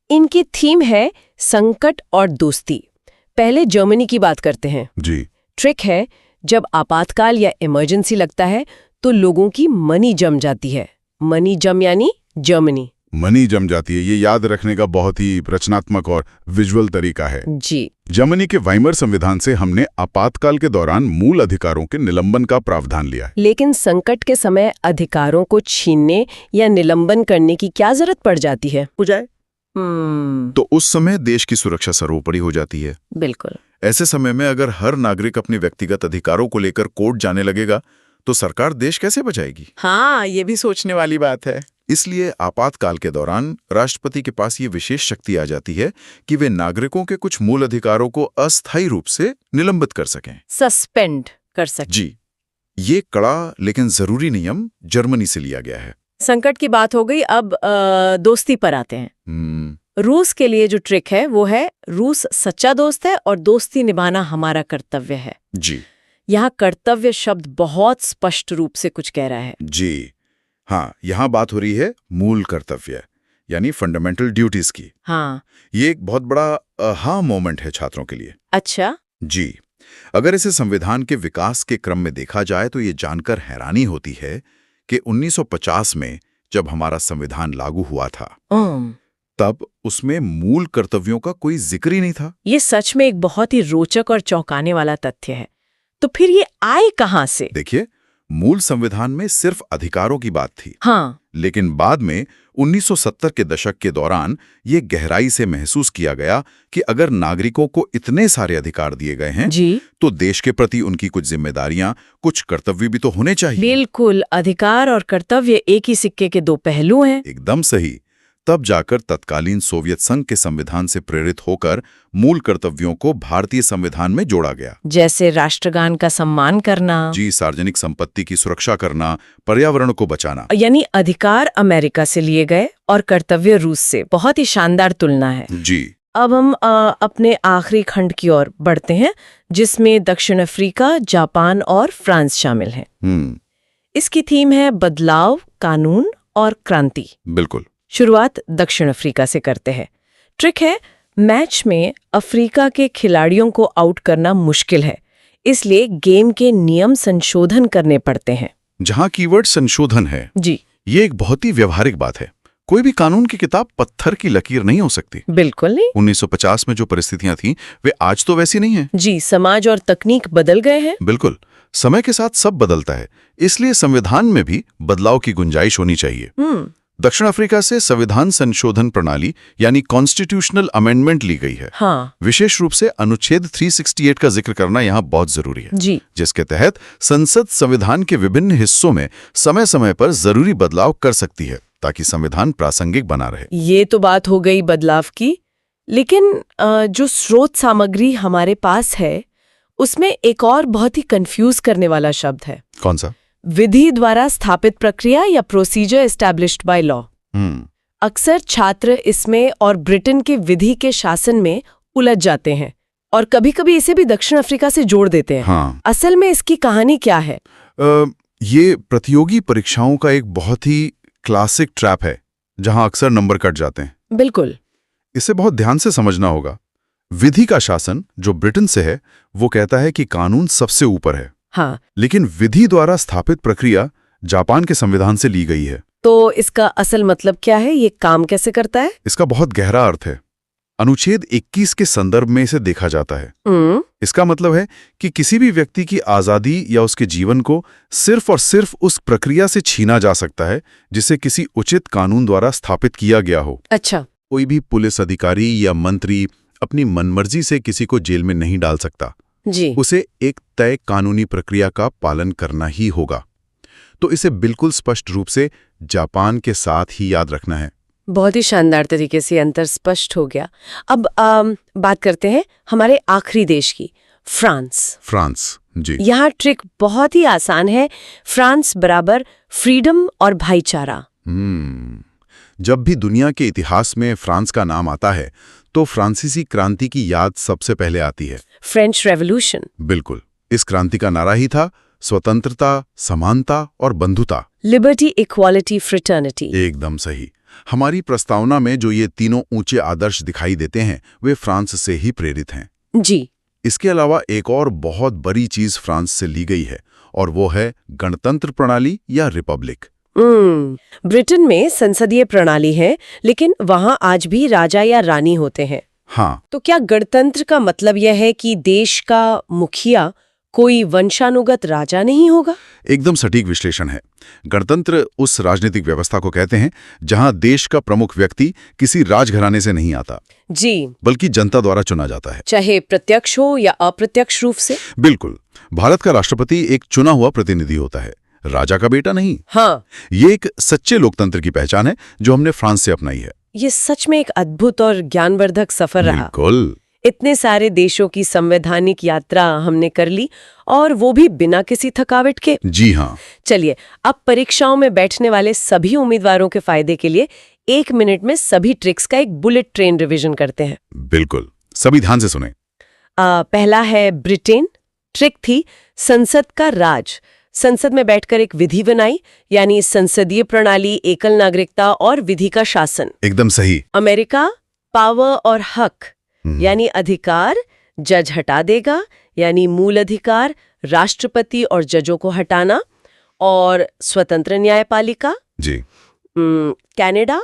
इनकी थीम है संकट और दोस्ती। पहले जर्मनी की बात करते हैं। जी। ट्रिक है, जब आपातकाल या इमरजेंसी लगता है तो लोगों की मनी जम जाती है। मनी जम यानी जर्मनी। मनी जम जाती है, ये याद रखने का बहुत ही रचनात्मक और विजुअल तरीका है। जी। जर्मनी के वाइमर संविधान से हमने आपातकाल के दौरान मूल अधिकारों के निलंबन का प्रावधान लिया है। लेकिन संकट के समय अधिकारों को छीनने या निलंबन करने की क्या जरूरत पड़ जाती है? तो उस समय देश की सुरक्षा सर्वोपरि हो जाती है। बिल्कुल। ऐसे समय में अगर हर नागरिक अपने व्यक्तिगत अधिकारों को लेकर कोर्ट जाने लगेगा तो सरकार देश कैसे बचाएगी? हाँ, ये भी सोचने वाली बात है। इसलिए आपातकाल के दौरान राष्ट्रपति के पास ये विशेष शक्ति आ जाती है कि वे नागरिकों के कुछ मूल अधिकारों को अस्थायी रूप से निलंबित कर सकें, सस्पेंड कर सकें। जी, ये कड़ा लेकिन जरूरी नियम जर्मनी से लिया गया है। संकट की बात हो गई, अब दोस्ती पर आते हैं। रूस के लिए जो ट्रिक है वो है, रूस सच्चा दोस्त है और दोस्ती निभाना हमारा कर्तव्य है। जी। यहाँ कर्तव्य शब्द बहुत स्पष्ट रूप से कुछ कह रहा है। जी हाँ, यहाँ बात हो रही है मूल कर्तव्य यानी फंडामेंटल ड्यूटीज की। हाँ, ये एक बहुत बड़ा हाँ मोमेंट है छात्रों के लिए। अच्छा। जी, अगर इसे संविधान के विकास के क्रम में देखा जाए तो ये जानकर हैरानी होती है कि 1950 में जब हमारा संविधान लागू हुआ था तब उसमें मूल कर्तव्यों का कोई जिक्र ही नहीं था। ये सच में एक बहुत ही रोचक और चौंकाने वाला तथ्य है। तो फिर ये आए कहाँ से? देखिए, मूल संविधान में सिर्फ अधिकारों की बात थी। हाँ। लेकिन बाद में 1970 के दशक के दौरान ये गहराई से महसूस किया गया कि अगर नागरिकों को इतने सारे अधिकार दिए गए हैं जी, तो देश के प्रति उनकी कुछ जिम्मेदारियां, कुछ कर्तव्य भी तो होने चाहिए। बिल्कुल, अधिकार और कर्तव्य एक ही सिक्के के 2 पहलू हैं। एकदम सही। तब जाकर तत्कालीन सोवियत संघ के संविधान से प्रेरित होकर मूल कर्तव्यों को भारतीय संविधान में जोड़ा गया। जैसे राष्ट्रगान का सम्मान करना। जी, सार्वजनिक संपत्ति की सुरक्षा करना, पर्यावरण को बचाना। यानी अधिकार अमेरिका से लिए गए और कर्तव्य रूस से। बहुत ही शानदार तुलना है। जी। अब हम अपने आखिरी खंड की ओर बढ़ते हैं, जिसमें दक्षिण अफ्रीका, जापान और फ्रांस शामिल हैं। इसकी थीम है बदलाव, कानून और क्रांति। बिल्कुल। शुरुआत दक्षिण अफ्रीका से करते हैं। ट्रिक है, मैच में अफ्रीका के खिलाड़ियों को आउट करना मुश्किल है, इसलिए गेम के नियम संशोधन करने पड़ते हैं। जहां कीवर्ड संशोधन है, जी, ये एक बहुत ही व्यवहारिक बात है। कोई भी कानून की किताब पत्थर की लकीर नहीं हो सकती। बिल्कुल नहीं। 1950 में जो परिस्थितियां थीं, वे आज तो वैसी नहीं हैं। जी, समाज और तकनीक बदल गए हैं। बिल्कुल, समय के साथ सब बदलता है, इसलिए संविधान में भी बदलाव की गुंजाइश होनी चाहिए। दक्षिण अफ्रीका से संविधान संशोधन प्रणाली यानी कॉन्स्टिट्यूशनल अमेंडमेंट ली गई है। हाँ। विशेष रूप से अनुच्छेद 368 का जिक्र करना यहाँ बहुत जरूरी है। जी। जिसके तहत संसद संविधान के विभिन्न हिस्सों में समय समय पर जरूरी बदलाव कर सकती है ताकि संविधान प्रासंगिक बना रहे। ये तो बात हो गई बदलाव की, लेकिन जो स्रोत सामग्री हमारे पास है उसमें एक और बहुत ही कंफ्यूज करने वाला शब्द है। कौन सा? विधि द्वारा स्थापित प्रक्रिया या प्रोसीजर एस्टैब्लिश्ड बाय लॉ। अक्सर छात्र इसमें और ब्रिटेन के विधि के शासन में उलझ जाते हैं और कभी-कभी इसे भी दक्षिण अफ्रीका से जोड़ देते हैं। हाँ। असल में इसकी कहानी क्या है? ये प्रतियोगी परीक्षाओं का एक बहुत ही क्लासिक ट्रैप है जहां अक्सर नंबर कट जाते हैं। बिल्कुल। इसे बहुत ध्यान से समझना होगा। विधि का शासन जो ब्रिटेन से है वो कहता है कि कानून सबसे ऊपर है। हाँ। लेकिन विधि द्वारा स्थापित प्रक्रिया जापान के संविधान से ली गई है। तो इसका असल मतलब क्या है? ये काम कैसे करता है? इसका बहुत गहरा अर्थ है। अनुच्छेद 21 के संदर्भ में इसे देखा जाता है। इसका मतलब है कि किसी भी व्यक्ति की आजादी या उसके जीवन को सिर्फ और सिर्फ उस प्रक्रिया से छीना जा सकता है जिसे किसी उचित कानून द्वारा स्थापित किया गया हो। अच्छा। कोई भी पुलिस अधिकारी या मंत्री अपनी मनमर्जी से किसी को जेल में नहीं डाल सकता। जी। उसे एक तय कानूनी प्रक्रिया का पालन करना ही होगा। तो इसे बिल्कुल स्पष्ट रूप से जापान के साथ ही याद रखना है। बहुत ही शानदार तरीके से अंतर स्पष्ट हो गया। अब बात करते हैं हमारे आखिरी देश की, फ्रांस। जी। यहाँ ट्रिक बहुत ही आसान है। फ्रांस बराबर फ्रीडम और भाईचारा। जब भी दुनिया के इतिहास में फ्रांस का नाम आता है तो फ्रांसीसी क्रांति की याद सबसे पहले आती है। French revolution. बिल्कुल। इस क्रांति का नारा ही था स्वतंत्रता, समानता और बंधुता। Liberty, equality, fraternity. एकदम सही। हमारी प्रस्तावना में जो ये तीनों ऊंचे आदर्श दिखाई देते हैं वे फ्रांस से ही प्रेरित हैं। जी। इसके अलावा एक और बहुत बड़ी चीज फ्रांस से ली गई है और वो है गणतंत्र प्रणाली या रिपब्लिक। ब्रिटेन में संसदीय प्रणाली है, लेकिन वहाँ आज भी राजा या रानी होते हैं। हाँ। तो क्या गणतंत्र का मतलब यह है कि देश का मुखिया कोई वंशानुगत राजा नहीं होगा? एकदम सटीक विश्लेषण है। गणतंत्र उस राजनीतिक व्यवस्था को कहते हैं जहां देश का प्रमुख व्यक्ति किसी राजघराने से नहीं आता। जी। बल्कि जनता द्वारा चुना जाता है, चाहे प्रत्यक्ष हो या अप्रत्यक्ष रूप से। बिल्कुल। भारत का राष्ट्रपति एक चुना हुआ प्रतिनिधि होता है, राजा का बेटा नहीं। हाँ। ये एक सच्चे लोकतंत्र की पहचान है जो हमने फ्रांस से अपनाई है। ये सच में एक अद्भुत और ज्ञानवर्धक सफर रहा। बिल्कुल। इतने सारे देशों की संवैधानिक यात्रा हमने कर ली, और वो भी बिना किसी थकावट के। जी हाँ। चलिए, अब परीक्षाओं में बैठने वाले सभी उम्मीदवारों के फायदे के लिए 1 मिनट में सभी ट्रिक्स का एक बुलेट ट्रेन रिवीजन करते हैं। बिल्कुल, सभी ध्यान से सुने। पहला है ब्रिटेन। ट्रिक थी संसद का राज। संसद में बैठकर एक विधि बनाई, यानी संसदीय प्रणाली, एकल नागरिकता और विधि का शासन। एकदम सही। अमेरिका, पावर और हक, यानी अधिकार, जज हटा देगा, यानी मूल अधिकार, राष्ट्रपति और जजों को हटाना, और स्वतंत्र न्यायपालिका। जी। कनाडा,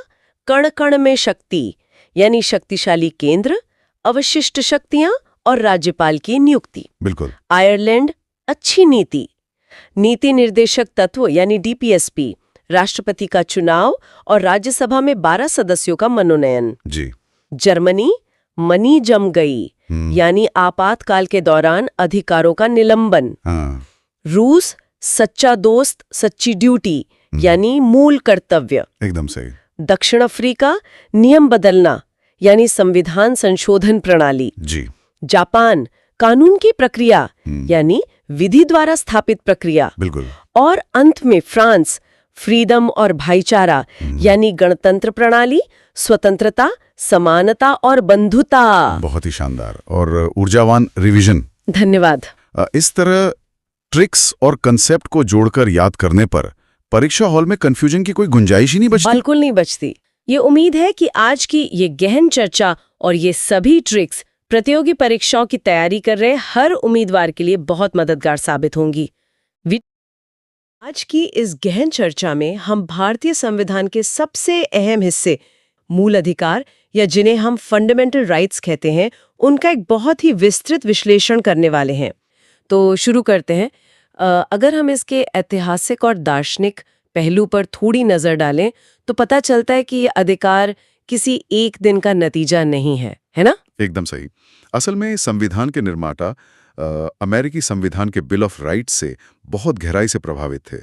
कण कण में शक्ति, यानी शक्तिशाली केंद्र, अवशिष्ट शक्तियां और राज्यपाल की नियुक्ति। बिल्कुल। आयरलैंड, अच्छी नीति, नीति निर्देशक तत्व यानी डीपीएसपी, राष्ट्रपति का चुनाव और राज्यसभा में 12 सदस्यों का मनोनयन। जी। जर्मनी, मनी जम गई, यानी आपातकाल के दौरान अधिकारों का निलंबन। हाँ। रूस, सच्चा दोस्त, सच्ची ड्यूटी, यानी मूल कर्तव्य। एकदम सही। दक्षिण अफ्रीका, नियम बदलना, यानी संविधान संशोधन प्रणाली। जी। जापान, कानून की प्रक्रिया, यानी विधि द्वारा स्थापित प्रक्रिया। बिल्कुल। और अंत में फ्रांस, फ्रीडम और भाईचारा, यानी गणतंत्र प्रणाली, स्वतंत्रता, समानता और बंधुता। बहुत ही शानदार और ऊर्जावान रिवीजन। धन्यवाद। इस तरह ट्रिक्स और कंसेप्ट को जोड़कर याद करने पर परीक्षा हॉल में कंफ्यूजन की कोई गुंजाइश ही नहीं बचती। बिल्कुल नहीं बचती। ये उम्मीद है कि आज की ये गहन चर्चा और ये सभी ट्रिक्स प्रतियोगी परीक्षाओं की तैयारी कर रहे हर उम्मीदवार के लिए बहुत मददगार साबित होंगी। आज की इस गहन चर्चा में हम भारतीय संविधान के सबसे अहम हिस्से मूल अधिकार या जिन्हें हम फंडामेंटल राइट्स कहते हैं, उनका एक बहुत ही विस्तृत विश्लेषण करने वाले हैं। तो शुरू करते हैं। अगर हम इसके ऐतिहासिक और दार्शनिक पहलू पर थोड़ी नजर डालें तो पता चलता है कि ये अधिकार किसी एक दिन का नतीजा नहीं है ना? एकदम सही। असल में संविधान के निर्माता अमेरिकी संविधान के बिल ऑफ राइट्स से बहुत गहराई से प्रभावित थे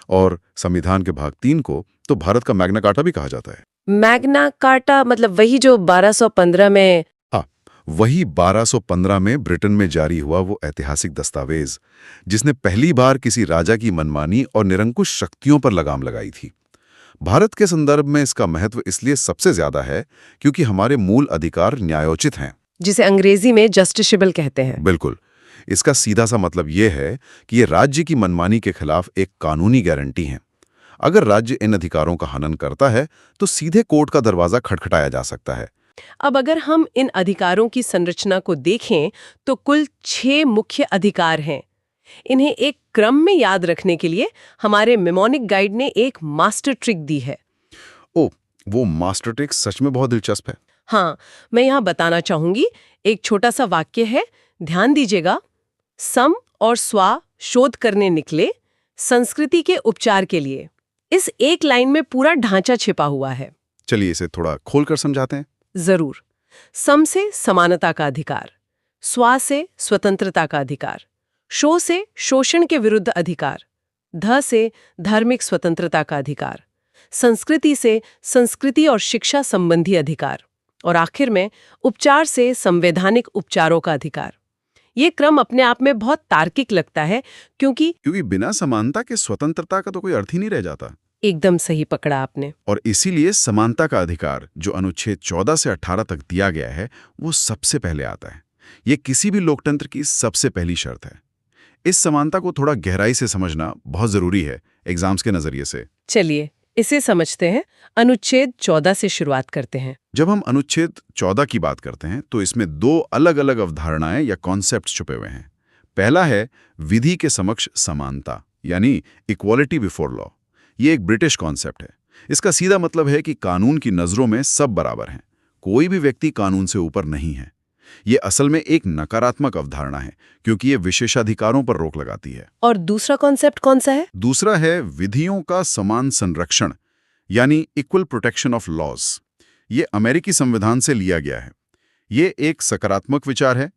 और संविधान के भाग 3 को तो भारत का मैग्ना कार्टा भी कहा जाता है। मैग्ना कार्टा मतलब वही जो 1215 में? हाँ, वही 1215 में ब्रिटेन में जारी हुआ वो ऐतिहासिक दस्तावेज जिसने पहली बार किसी राजा की मनमानी और निरंकुश शक्तियों पर लगाम लगाई थी। भारत के संदर्भ में इसका महत्व इसलिए सबसे ज्यादा है क्योंकि हमारे मूल अधिकार न्यायोचित हैं, जिसे अंग्रेजी में जस्टिसेबल कहते हैं। बिल्कुल। इसका सीधा सा मतलब ये है कि ये राज्य की मनमानी के खिलाफ एक कानूनी गारंटी है। अगर राज्य इन अधिकारों का हनन करता है तो सीधे कोर्ट का दरवाजा खटखटाया जा सकता है। अब अगर हम इन अधिकारों की संरचना को देखें तो कुल 6 मुख्य अधिकार हैं। इन्हें एक क्रम में याद रखने के लिए हमारे मेमोनिक गाइड ने एक मास्टर ट्रिक दी है। ओ, वो मास्टर ट्रिक सच में बहुत दिलचस्प है। हाँ, मैं यहाँ बताना चाहूंगी। एक छोटा सा वाक्य है, ध्यान दीजिएगा। सम और स्वा शोध करने निकले संस्कृति के उपचार के लिए। इस एक लाइन में पूरा ढांचा छिपा हुआ है। चलिए इसे थोड़ा खोलकर समझाते हैं। जरूर। सम से समानता का अधिकार, स्वा से स्वतंत्रता का अधिकार, शो से शोषण के विरुद्ध अधिकार, ध से धार्मिक स्वतंत्रता का अधिकार, संस्कृति से संस्कृति और शिक्षा संबंधी अधिकार, और आखिर में उपचार से संवैधानिक उपचारों का अधिकार। ये क्रम अपने आप में बहुत तार्किक लगता है क्योंकि बिना समानता के स्वतंत्रता का तो कोई अर्थ ही नहीं रह जाता। एकदम सही पकड़ा आपने। और इसीलिए समानता का अधिकार जो अनुच्छेद 14 से 18 तक दिया गया है वो सबसे पहले आता है। ये किसी भी लोकतंत्र की सबसे पहली शर्त है। इस समानता को थोड़ा गहराई से समझना बहुत जरूरी है एग्जाम्स के नजरिए से। चलिए इसे समझते हैं। अनुच्छेद 14 से शुरुआत करते हैं। जब हम अनुच्छेद 14 की बात करते हैं तो इसमें 2 अलग-अलग अवधारणाएं या कॉन्सेप्ट छुपे हुए हैं। पहला है विधि के समक्ष समानता यानी इक्वालिटी बिफोर लॉ। ये एक ब्रिटिश कॉन्सेप्ट है। इसका सीधा मतलब है कि कानून की नजरों में सब बराबर हैं, कोई भी व्यक्ति कानून से ऊपर नहीं है। ये असल में एक नकारात्मक अवधारणा है क्योंकि ये विशेषाधिकारों पर रोक लगाती है। और दूसरा कॉन्सेप्ट कौन सा है? दूसरा है विधियों का समान संरक्षण यानी इक्वल प्रोटेक्शन ऑफ लॉज। ये अमेरिकी संविधान से लिया गया है। ये एक सकारात्मक विचार है।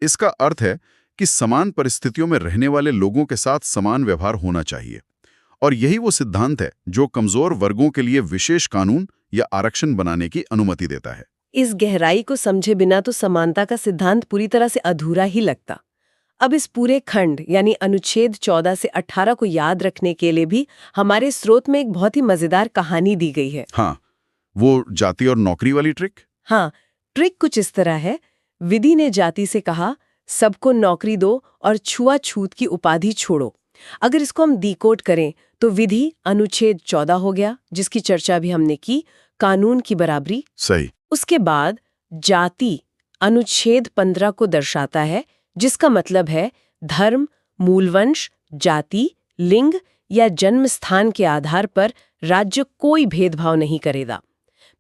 इसका अर्थ है कि समान परिस्थितियों में रहने वाले लोगों के साथ समान व्यवहार होना चाहिए, और यही वो सिद्धांत है जो कमजोर वर्गों के लिए विशेष कानून या आरक्षण बनाने की अनुमति देता है। इस गहराई को समझे बिना तो समानता का सिद्धांत पूरी तरह से अधूरा ही लगता। अब इस पूरे खंड यानी अनुच्छेद 14 से 18 को याद रखने के लिए भी हमारे स्रोत में एक बहुत ही मजेदार कहानी दी गई है। हाँ, वो जाति और नौकरी वाली ट्रिक। हाँ, ट्रिक कुछ इस तरह है। विधि ने जाति से कहा, सबको नौकरी दो और छुआछूत की उपाधि छोड़ो। अगर इसको हम डिकोड करें तो विधि अनुच्छेद 14 हो गया, जिसकी चर्चा भी हमने की, कानून की बराबरी। सही। उसके बाद जाति अनुच्छेद 15 को दर्शाता है, जिसका मतलब है धर्म, मूलवंश, जाति, लिंग या जन्म स्थान के आधार पर राज्य कोई भेदभाव नहीं करेगा।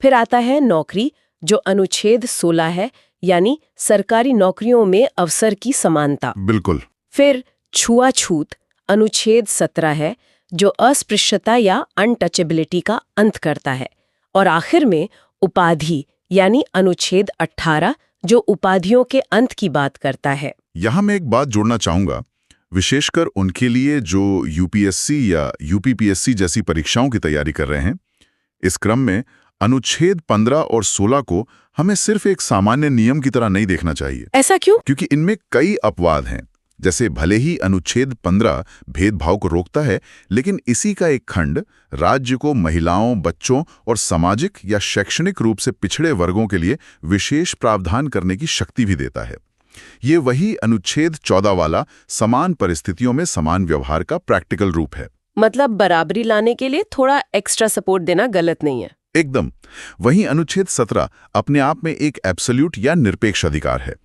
फिर आता है नौकरी, जो अनुच्छेद 16 है, यानी सरकारी नौकरियों में अवसर की समानता। बिल्कुल। फिर छुआछूत अनुच्छेद 17 है, जो अस्पृश्यता या अनटचेबिलिटी का अंत करता है। और आखिर में उपाधि यानी अनुच्छेद 18, जो उपाधियों के अंत की बात करता है। यहाँ मैं एक बात जोड़ना चाहूंगा, विशेषकर उनके लिए जो यूपीएससी या यूपीपीएससी जैसी परीक्षाओं की तैयारी कर रहे हैं। इस क्रम में अनुच्छेद 15 और 16 को हमें सिर्फ एक सामान्य नियम की तरह नहीं देखना चाहिए। ऐसा क्यों? क्योंकि इनमें कई अपवाद हैं। जैसे भले ही अनुच्छेद 15 भेदभाव को रोकता है, लेकिन इसी का एक खंड राज्य को महिलाओं, बच्चों और सामाजिक या शैक्षणिक रूप से पिछड़े वर्गों के लिए विशेष प्रावधान करने की शक्ति भी देता है। ये वही अनुच्छेद 14 वाला समान परिस्थितियों में समान व्यवहार का प्रैक्टिकल रूप है। मतलब बराबरी लाने के लिए थोड़ा एक्स्ट्रा सपोर्ट देना गलत नहीं है। एकदम। वहीं अनुच्छेद 17 अपने आप में एक एब्सोल्यूट या निरपेक्ष अधिकार है।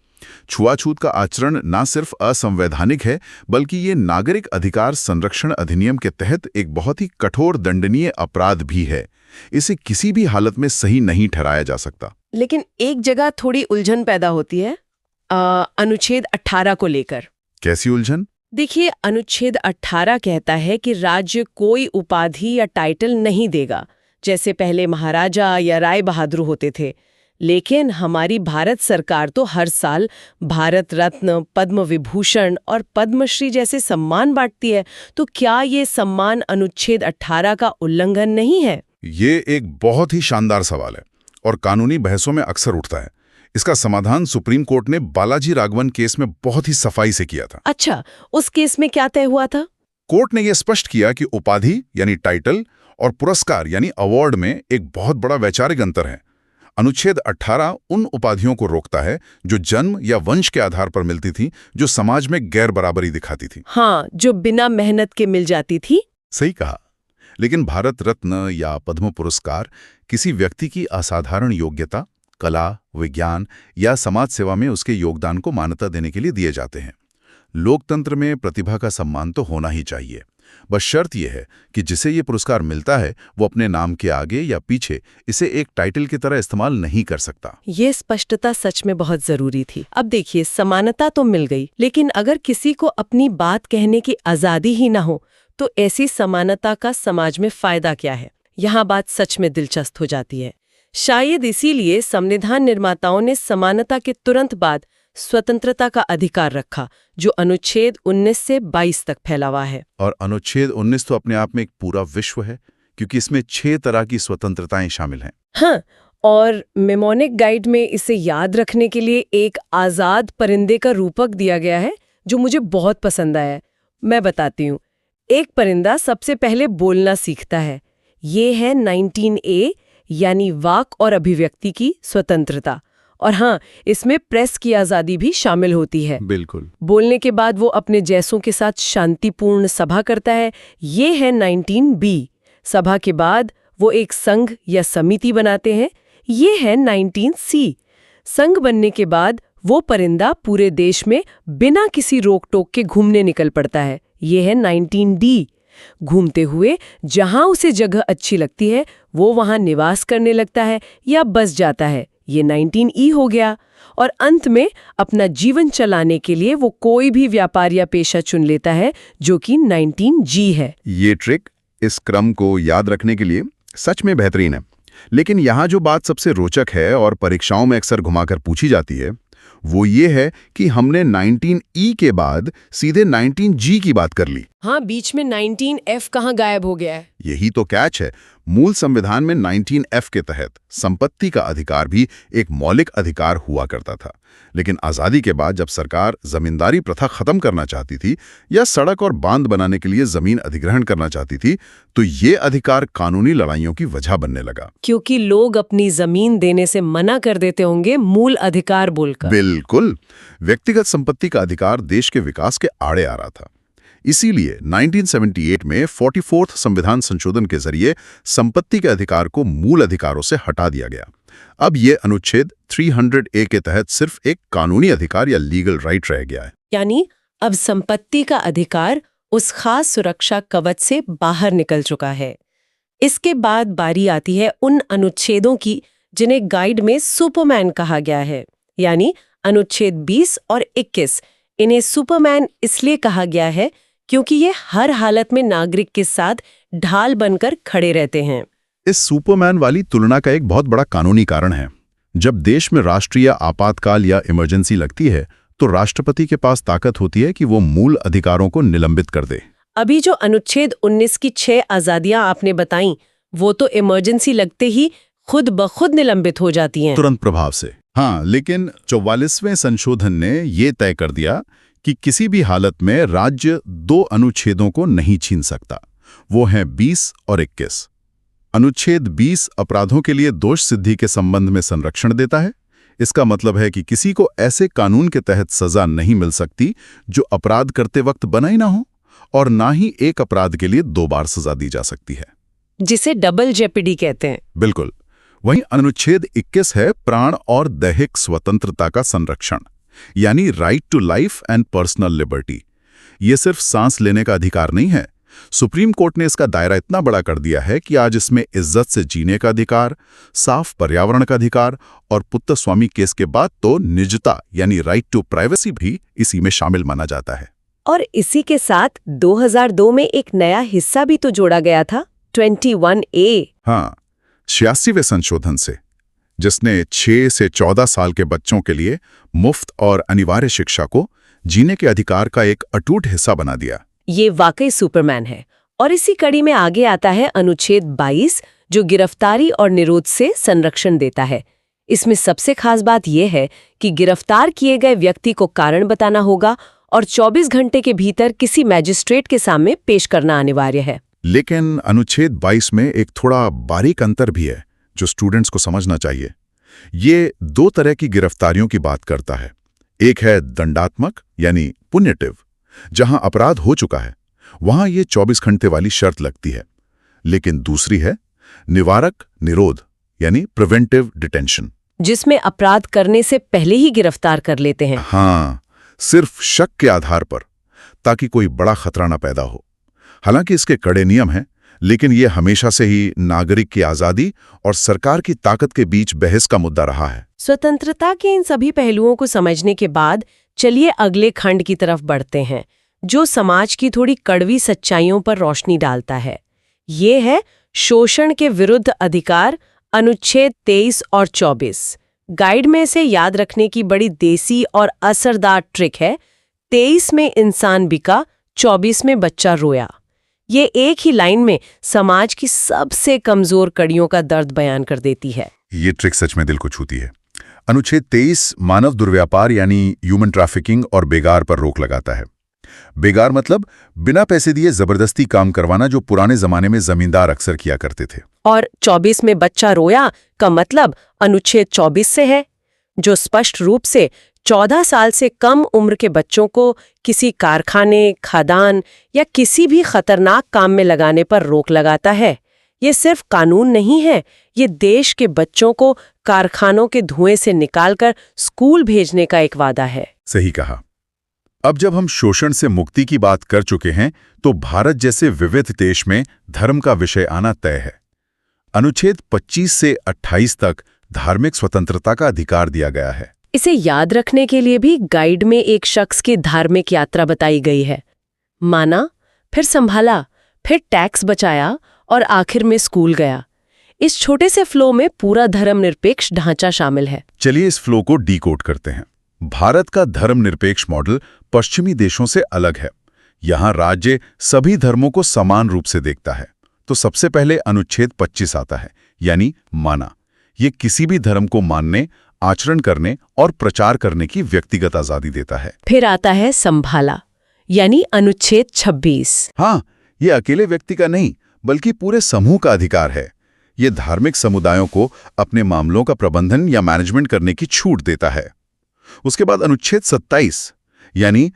छुआछूत का आचरण ना सिर्फ असंवैधानिक है, बल्कि ये नागरिक अधिकार संरक्षण अधिनियम के तहत एक बहुत ही कठोर दंडनीय अपराध भी है। इसे किसी भी हालत में सही नहीं ठहराया जा सकता। लेकिन एक जगह थोड़ी उलझन पैदा होती है अनुच्छेद 18 को लेकर। कैसी उलझन? देखिए, अनुच्छेद 18 कहता है कि राज्य कोई उपाधि या टाइटल नहीं देगा, जैसे पहले महाराजा या राय बहादुर होते थे। लेकिन हमारी भारत सरकार तो हर साल भारत रत्न, पद्म विभूषण और पद्मश्री जैसे सम्मान बांटती है। तो क्या ये सम्मान अनुच्छेद 18 का उल्लंघन नहीं है? ये एक बहुत ही शानदार सवाल है और कानूनी बहसों में अक्सर उठता है। इसका समाधान सुप्रीम कोर्ट ने बालाजी राघवन केस में बहुत ही सफाई से किया था। अच्छा, उस केस में क्या तय हुआ था? कोर्ट ने यह स्पष्ट किया कि उपाधि यानी टाइटल और पुरस्कार यानी अवार्ड में एक बहुत बड़ा वैचारिक अंतर है। अनुच्छेद 18 उन उपाधियों को रोकता है जो जन्म या वंश के आधार पर मिलती थी, जो समाज में गैर बराबरी दिखाती थी। हाँ, जो बिना मेहनत के मिल जाती थी। सही कहा। लेकिन भारत रत्न या पद्म पुरस्कार किसी व्यक्ति की असाधारण योग्यता, कला, विज्ञान या समाज सेवा में उसके योगदान को मान्यता देने के लिए दिए जाते हैं। लोकतंत्र में प्रतिभा का सम्मान तो होना ही चाहिए। बस शर्त यह है कि जिसे ये पुरस्कार मिलता है वो अपने नाम के आगे या पीछे इसे एक टाइटल की तरह इस्तेमाल नहीं कर सकता। ये स्पष्टता सच में बहुत जरूरी थी। अब देखिए, समानता तो मिल गई, लेकिन अगर किसी को अपनी बात कहने की आजादी ही ना हो तो ऐसी समानता का समाज में फायदा क्या है? यहाँ बात सच में दिलचस्प हो जाती है। शायद इसीलिए संविधान निर्माताओं ने समानता के तुरंत बाद स्वतंत्रता का अधिकार रखा, जो अनुच्छेद 19 से 22 तक फैला हुआ है। और अनुच्छेद 19 तो अपने आप में एक पूरा विश्व है, क्योंकि इसमें 6 तरह की स्वतंत्रताएं शामिल हैं। हाँ, और मेमोनिक गाइड में इसे याद रखने के लिए एक आजाद परिंदे का रूपक दिया गया है, जो मुझे बहुत पसंद आया है। मैं बताती हूँ। एक परिंदा सबसे पहले बोलना सीखता है। ये है 19A, यानी वाक और अभिव्यक्ति की स्वतंत्रता। और हाँ, इसमें प्रेस की आज़ादी भी शामिल होती है। बिल्कुल। बोलने के बाद वो अपने जैसों के साथ शांतिपूर्ण सभा करता है। ये है 19B। सभा के बाद वो एक संघ या समिति बनाते हैं। ये है 19C। संघ बनने के बाद वो परिंदा पूरे देश में बिना किसी रोक टोक के घूमने निकल पड़ता है। ये है 19D। घूमते हुए जहां उसे जगह अच्छी लगती है वो वहां निवास करने लगता है या बस जाता है। ये 19E हो गया। और अंत में अपना जीवन चलाने के लिए वो कोई भी व्यापार या पेशा चुन लेता है, जो कि 19G है। ये ट्रिक इस क्रम को याद रखने के लिए सच में बेहतरीन है। लेकिन यहाँ जो बात सबसे रोचक है और परीक्षाओं में अक्सर घुमाकर पूछी जाती है, वो ये है कि हमने 19E के बाद सीधे 19G की बात कर ली। हाँ, बीच में 19F कहाँ गायब हो गया है? यही तो कैच है। मूल संविधान में 19F के तहत संपत्ति का अधिकार भी एक मौलिक अधिकार हुआ करता था। लेकिन आज़ादी के बाद जब सरकार जमींदारी प्रथा खत्म करना चाहती थी या सड़क और बांध बनाने के लिए जमीन अधिग्रहण करना चाहती थी, तो ये अधिकार कानूनी लड़ाइयों की वजह बनने लगा। क्योंकि लोग अपनी जमीन देने से मना कर देते होंगे मूल अधिकार बोलकर। बिल्कुल। व्यक्तिगत संपत्ति का अधिकार देश के विकास के आड़े आ रहा था। इसीलिए 1978 में 44वां संविधान संशोधन के जरिए संपत्ति के अधिकार को मूल अधिकारों से हटा दिया गया। अब ये अनुच्छेद 300A के तहत सिर्फ एक कानूनी अधिकार या लीगल राइट रह गया है। यानी अब संपत्ति का अधिकार उस खास सुरक्षा कवच से बाहर निकल चुका है। इसके बाद बारी आती है उन अनुच्छेदों की जिन्हें गाइड में सुपरमैन कहा गया है, यानी अनुच्छेद 20 और 21। इन्हें सुपरमैन इसलिए कहा गया है क्योंकि ये हर हालत में नागरिक के साथ ढाल बनकर खड़े रहते हैं। इस सुपरमैन वाली तुलना का एक बहुत बड़ा कानूनी कारण है। जब देश में राष्ट्रीय आपातकाल या इमरजेंसी लगती है, तो राष्ट्रपति के पास ताकत होती है कि वो मूल अधिकारों को निलंबित कर दे। अभी जो अनुच्छेद 19 की 6 आजादियां आपने बताईं, वो तो इमरजेंसी लगते ही खुद ब खुद निलंबित हो जाती हैं। तुरंत प्रभाव से। हाँ, लेकिन 44वें संशोधन ने ये तय कर दिया कि किसी भी हालत में राज्य 2 अनुच्छेदों को नहीं छीन सकता। वो हैं 20 और 21। अनुच्छेद 20 अपराधों के लिए दोष सिद्धि के संबंध में संरक्षण देता है। इसका मतलब है कि किसी को ऐसे कानून के तहत सजा नहीं मिल सकती जो अपराध करते वक्त बना ही ना हो, और ना ही एक अपराध के लिए 2 बार सजा दी जा सकती है, जिसे डबल जेपीडी कहते हैं। बिल्कुल। वहीं अनुच्छेद 21 है प्राण और दैहिक स्वतंत्रता का संरक्षण, यानी right to life and personal liberty. ये सिर्फ सांस लेने का अधिकार नहीं है। सुप्रीम कोर्ट ने इसका दायरा इतना बड़ा कर दिया है कि आज इसमें इज्जत से जीने का अधिकार, साफ पर्यावरण का अधिकार और पुत्र स्वामी केस के बाद तो निजता यानी राइट टू प्राइवेसी भी इसी में शामिल माना जाता है। और इसी के साथ 2002 में एक नया हिस्सा भी तो जोड़ा गया था, 21A। हाँ, 86वें संशोधन से, जिसने 6 से 14 साल के बच्चों के लिए मुफ्त और अनिवार्य शिक्षा को जीने के अधिकार का एक अटूट हिस्सा बना दिया। ये वाकई सुपरमैन है। और इसी कड़ी में आगे आता है अनुच्छेद 22, जो गिरफ्तारी और निरोध से संरक्षण देता है। इसमें सबसे खास बात यह है कि गिरफ्तार किए गए व्यक्ति को कारण बताना होगा और 24 घंटे के भीतर किसी मैजिस्ट्रेट के सामने पेश करना अनिवार्य है। लेकिन अनुच्छेद 22 में एक थोड़ा बारीक अंतर भी है जो स्टूडेंट्स को समझना चाहिए। ये 2 तरह की गिरफ्तारियों की बात करता है। एक है दंडात्मक यानी पुनिटिव, जहां अपराध हो चुका है, वहां ये 24 घंटे वाली शर्त लगती है। लेकिन दूसरी है निवारक निरोध यानी प्रिवेंटिव डिटेंशन, जिसमें अपराध करने से पहले ही गिरफ्तार कर लेते हैं। हाँ, सिर्फ शक के आधार पर, ताकि कोई बड़ा खतरा न पैदा हो। हालांकि इसके कड़े नियम हैं, लेकिन ये हमेशा से ही नागरिक की आज़ादी और सरकार की ताकत के बीच बहस का मुद्दा रहा है। स्वतंत्रता के इन सभी पहलुओं को समझने के बाद चलिए अगले खंड की तरफ बढ़ते हैं, जो समाज की थोड़ी कड़वी सच्चाइयों पर रोशनी डालता है। ये है शोषण के विरुद्ध अधिकार, अनुच्छेद 23 और 24। गाइड में इसे याद रखने की बड़ी देसी और असरदार ट्रिक है। 23 में इंसान बिका, 24 में बच्चा रोया। ये एक ही लाइन में समाज की सबसे कमजोर कड़ियों का दर्द बयान कर देती है। ये ट्रिक सच में दिल को छूती है। अनुच्छेद 23 मानव दुर्व्यापार यानी ह्यूमन ट्रैफिकिंग और बेगार पर रोक लगाता है। बेगार मतलब बिना पैसे दिए जबरदस्ती काम करवाना, जो पुराने जमाने में जमींदार अक्सर किया करते थे। और 24 में बच्चा रोया का मतलब अनुच्छेद 24 से है, जो स्पष्ट रूप से 14 साल से कम उम्र के बच्चों को किसी कारखाने, खदान या किसी भी खतरनाक काम में लगाने पर रोक लगाता है। ये सिर्फ कानून नहीं है, ये देश के बच्चों को कारखानों के धुएं से निकालकर स्कूल भेजने का एक वादा है। सही कहा। अब जब हम शोषण से मुक्ति की बात कर चुके हैं, तो भारत जैसे विविध देश में धर्म का विषय आना तय है। अनुच्छेद 25 से 28 तक धार्मिक स्वतंत्रता का अधिकार दिया गया है। इसे याद रखने के लिए भी गाइड में एक शख्स की धार्मिक यात्रा बताई गई है। माना, फिर संभाला, फिर टैक्स बचाया और आखिर में स्कूल गया। इस छोटे से फ्लो में पूरा धर्मनिरपेक्ष ढांचा शामिल है। चलिए इस फ्लो को डीकोड करते हैं। भारत का धर्मनिरपेक्ष मॉडल पश्चिमी देशों से अलग है। यहाँ राज्य सभी धर्मों को समान रूप से देखता है। तो सबसे पहले अनुच्छेद 25 आता है, यानी माना। ये किसी भी धर्म को मानने, आचरण करने और प्रचार करने की व्यक्तिगत आजादी देता है। फिर आता है संभाला, यानी अनुच्छेद 26। हाँ, ये अकेले व्यक्ति का नहीं, बल्कि पूरे समूह का अधिकार है। ये धार्मिक समुदायों को अपने मामलों का प्रबंधन या मैनेजमेंट करने की छूट देता है। उसके बाद अनुच्छेद 27, यानी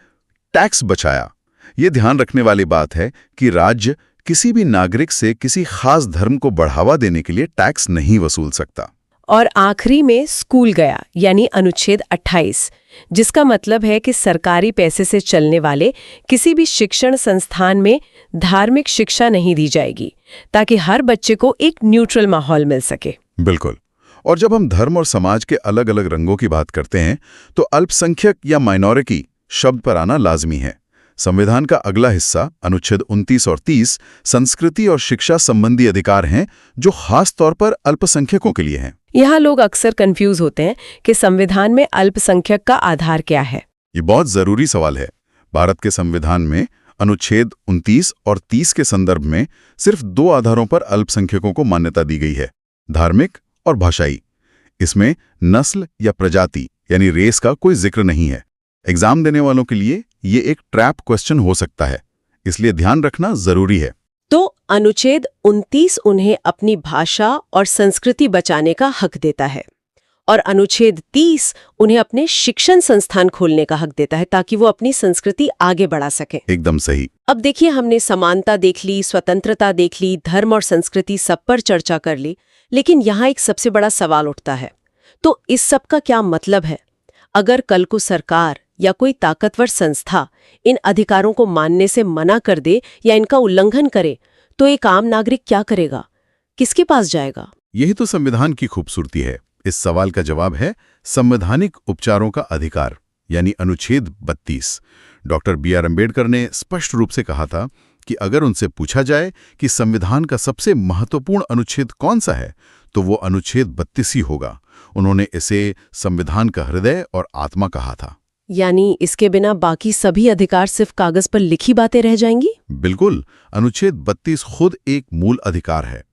टैक्स बचाया। ये ध्यान रखने वाली बात है कि राज्य किसी भी नागरिक से किसी खास धर्म को बढ़ावा देने के लिए टैक्स नहीं वसूल सकता। और आखिरी में स्कूल गया, यानी अनुच्छेद 28, जिसका मतलब है कि सरकारी पैसे से चलने वाले किसी भी शिक्षण संस्थान में धार्मिक शिक्षा नहीं दी जाएगी, ताकि हर बच्चे को एक न्यूट्रल माहौल मिल सके। बिल्कुल। और जब हम धर्म और समाज के अलग अलग रंगों की बात करते हैं, तो अल्पसंख्यक या माइनॉरिटी शब्द पर आना लाजमी है। संविधान का अगला हिस्सा अनुच्छेद 29 और 30 संस्कृति और शिक्षा संबंधी अधिकार हैं, जो खास तौर पर अल्पसंख्यकों के लिए हैं। यहाँ लोग अक्सर कंफ्यूज होते हैं कि संविधान में अल्पसंख्यक का आधार क्या है। ये बहुत जरूरी सवाल है। भारत के संविधान में अनुच्छेद 29 और 30 के संदर्भ में सिर्फ 2 आधारों पर अल्पसंख्यकों को मान्यता दी गई है, धार्मिक और भाषाई। इसमें नस्ल या प्रजाति यानी रेस का कोई जिक्र नहीं है। एग्जाम देने वालों के लिए ये एक ट्रैप क्वेश्चन हो सकता है, इसलिए ध्यान रखना जरूरी है। तो अनुच्छेद 29 उन्हें अपनी भाषा और संस्कृति बचाने का हक देता है, और अनुच्छेद 30 उन्हें अपने शिक्षण संस्थान खोलने का हक देता है ताकि वो अपनी संस्कृति आगे बढ़ा सके। एकदम सही। अब देखिए, हमने समानता देख ली, स्वतंत्रता देख ली, धर्म और संस्कृति सब पर चर्चा कर ली, लेकिन यहाँ एक सबसे बड़ा सवाल उठता है, तो इस सब का क्या मतलब है? अगर कल को सरकार या कोई ताकतवर संस्था इन अधिकारों को मानने से मना कर दे या इनका उल्लंघन करे, तो एक आम नागरिक क्या करेगा? किसके पास जाएगा? यही तो संविधान की खूबसूरती है। इस सवाल का जवाब है संवैधानिक उपचारों का अधिकार, यानी अनुच्छेद 32। Doctor B R. अम्बेडकर ने स्पष्ट रूप से कहा था कि अगर उनसे पूछा जाए कि संविधान का सबसे महत्वपूर्ण अनुच्छेद कौन सा है, तो वो अनुच्छेद 32 ही होगा। उन्होंने इसे संविधान का हृदय और आत्मा कहा था। यानी इसके बिना बाकी सभी अधिकार सिर्फ कागज पर लिखी बातें रह जाएंगी? बिल्कुल। अनुच्छेद 32 खुद एक मूल अधिकार है।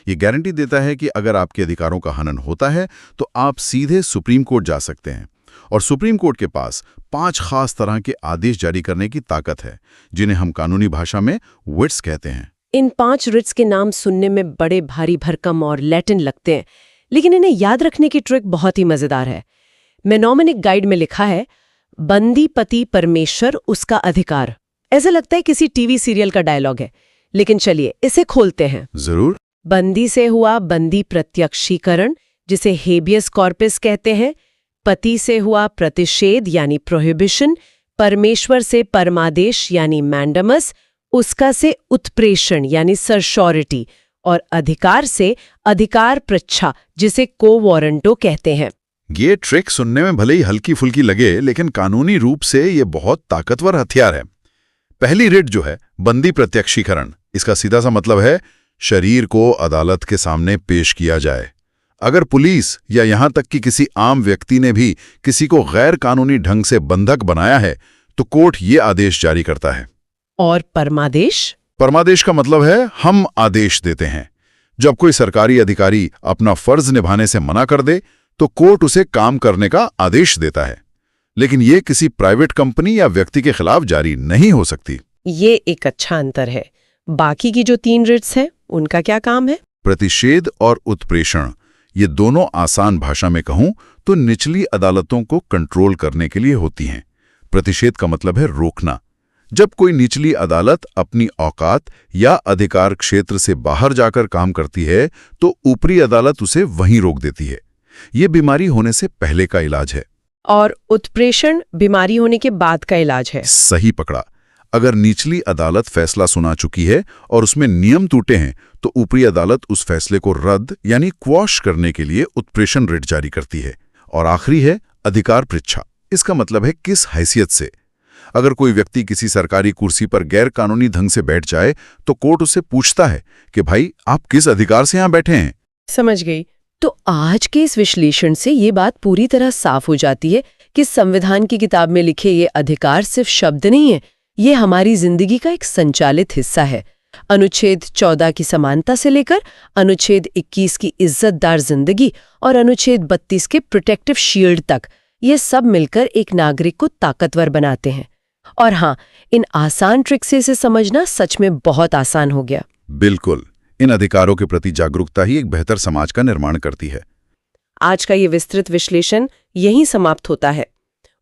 ये गारंटी देता है कि अगर आपके अधिकारों का हनन होता है तो आप सीधे सुप्रीम कोर्ट जा सकते हैं, और सुप्रीम कोर्ट के पास 5 खास तरह के आदेश जारी करने की ताकत है, जिन्हें हम कानूनी भाषा में रिट्स कहते हैं। इन 5 रिट्स के नाम सुनने में बड़े भारी भरकम और लैटिन लगते हैं, लेकिन इन्हें याद रखने की ट्रिक बहुत ही मजेदार है। मेनोमेनिक गाइड में लिखा है, बंदी पति परमेश्वर उसका अधिकार। ऐसा लगता है किसी टीवी सीरियल का डायलॉग है, लेकिन चलिए इसे खोलते हैं। जरूर। बंदी से हुआ बंदी प्रत्यक्षीकरण, जिसे हेबियस कॉर्पस कहते हैं। पति से हुआ प्रतिषेध यानी प्रोहिबिशन। परमेश्वर से परमादेश यानी मैंडमस। उसका से उत्प्रेषण यानी सरश्योरिटी। और अधिकार से अधिकार प्रच्छा, जिसे को वारंटो कहते हैं। ये ट्रिक सुनने में भले ही हल्की फुल्की लगे, लेकिन कानूनी रूप से ये बहुत ताकतवर हथियार है। पहली रिट जो है बंदी प्रत्यक्षीकरण, इसका सीधा सा मतलब है शरीर को अदालत के सामने पेश किया जाए। अगर पुलिस या यहां तक कि किसी आम व्यक्ति ने भी किसी को गैर कानूनी ढंग से बंधक बनाया है, तो कोर्ट ये आदेश जारी करता है। और परमादेश? परमादेश का मतलब है हम आदेश देते हैं। जब कोई सरकारी अधिकारी अपना फर्ज निभाने से मना कर दे, तो कोर्ट उसे काम करने का आदेश देता है। लेकिन ये किसी प्राइवेट कंपनी या व्यक्ति के खिलाफ जारी नहीं हो सकती। ये एक अच्छा अंतर है। बाकी की जो 3 रिट्स हैं, उनका क्या काम है? प्रतिषेध और उत्प्रेषण, ये दोनों आसान भाषा में कहूं तो निचली अदालतों को कंट्रोल करने के लिए होती हैं। प्रतिषेध का मतलब है रोकना। जब कोई निचली अदालत अपनी औकात या अधिकार क्षेत्र से बाहर जाकर काम करती है, तो ऊपरी अदालत उसे वहीं रोक देती है। ये बीमारी होने से पहले का इलाज है। और उत्प्रेषण बीमारी होने के बाद का इलाज है। सही पकड़ा। अगर निचली अदालत फैसला सुना चुकी है और उसमें नियम टूटे हैं, तो ऊपरी अदालत उस फैसले को रद्द यानी क्वॉश करने के लिए उत्प्रेषण रिट जारी करती है। और आखिरी है अधिकार पृच्छा। इसका मतलब है किस हैसियत से। अगर कोई व्यक्ति किसी सरकारी कुर्सी पर गैर कानूनी ढंग से बैठ जाए, तो कोर्ट उससे पूछता है कि भाई आप किस अधिकार से यहां बैठे हैं। समझ गई। तो आज के इस विश्लेषण से ये बात पूरी तरह साफ हो जाती है कि संविधान की किताब में लिखे ये अधिकार सिर्फ शब्द नहीं है, ये हमारी जिंदगी का एक संचालित हिस्सा है। अनुच्छेद 14 की समानता से लेकर अनुच्छेद 21 की इज्जतदार जिंदगी और अनुच्छेद 32 के प्रोटेक्टिव शील्ड तक, ये सब मिलकर एक नागरिक को ताकतवर बनाते हैं। और हाँ, इन आसान ट्रिक से इसे समझना सच में बहुत आसान हो गया। बिल्कुल। इन अधिकारों के प्रति जागरूकता ही एक बेहतर समाज का निर्माण करती है। आज का ये विस्तृत विश्लेषण यहीं समाप्त होता है।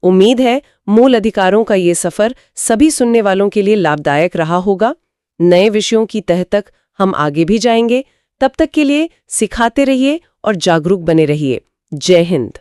उम्मीद है मूल अधिकारों का ये सफर सभी सुनने वालों के लिए लाभदायक रहा होगा। नए विषयों की तह तक हम आगे भी जाएंगे। तब तक के लिए सिखाते रहिए और जागरूक बने रहिए। जय हिंद।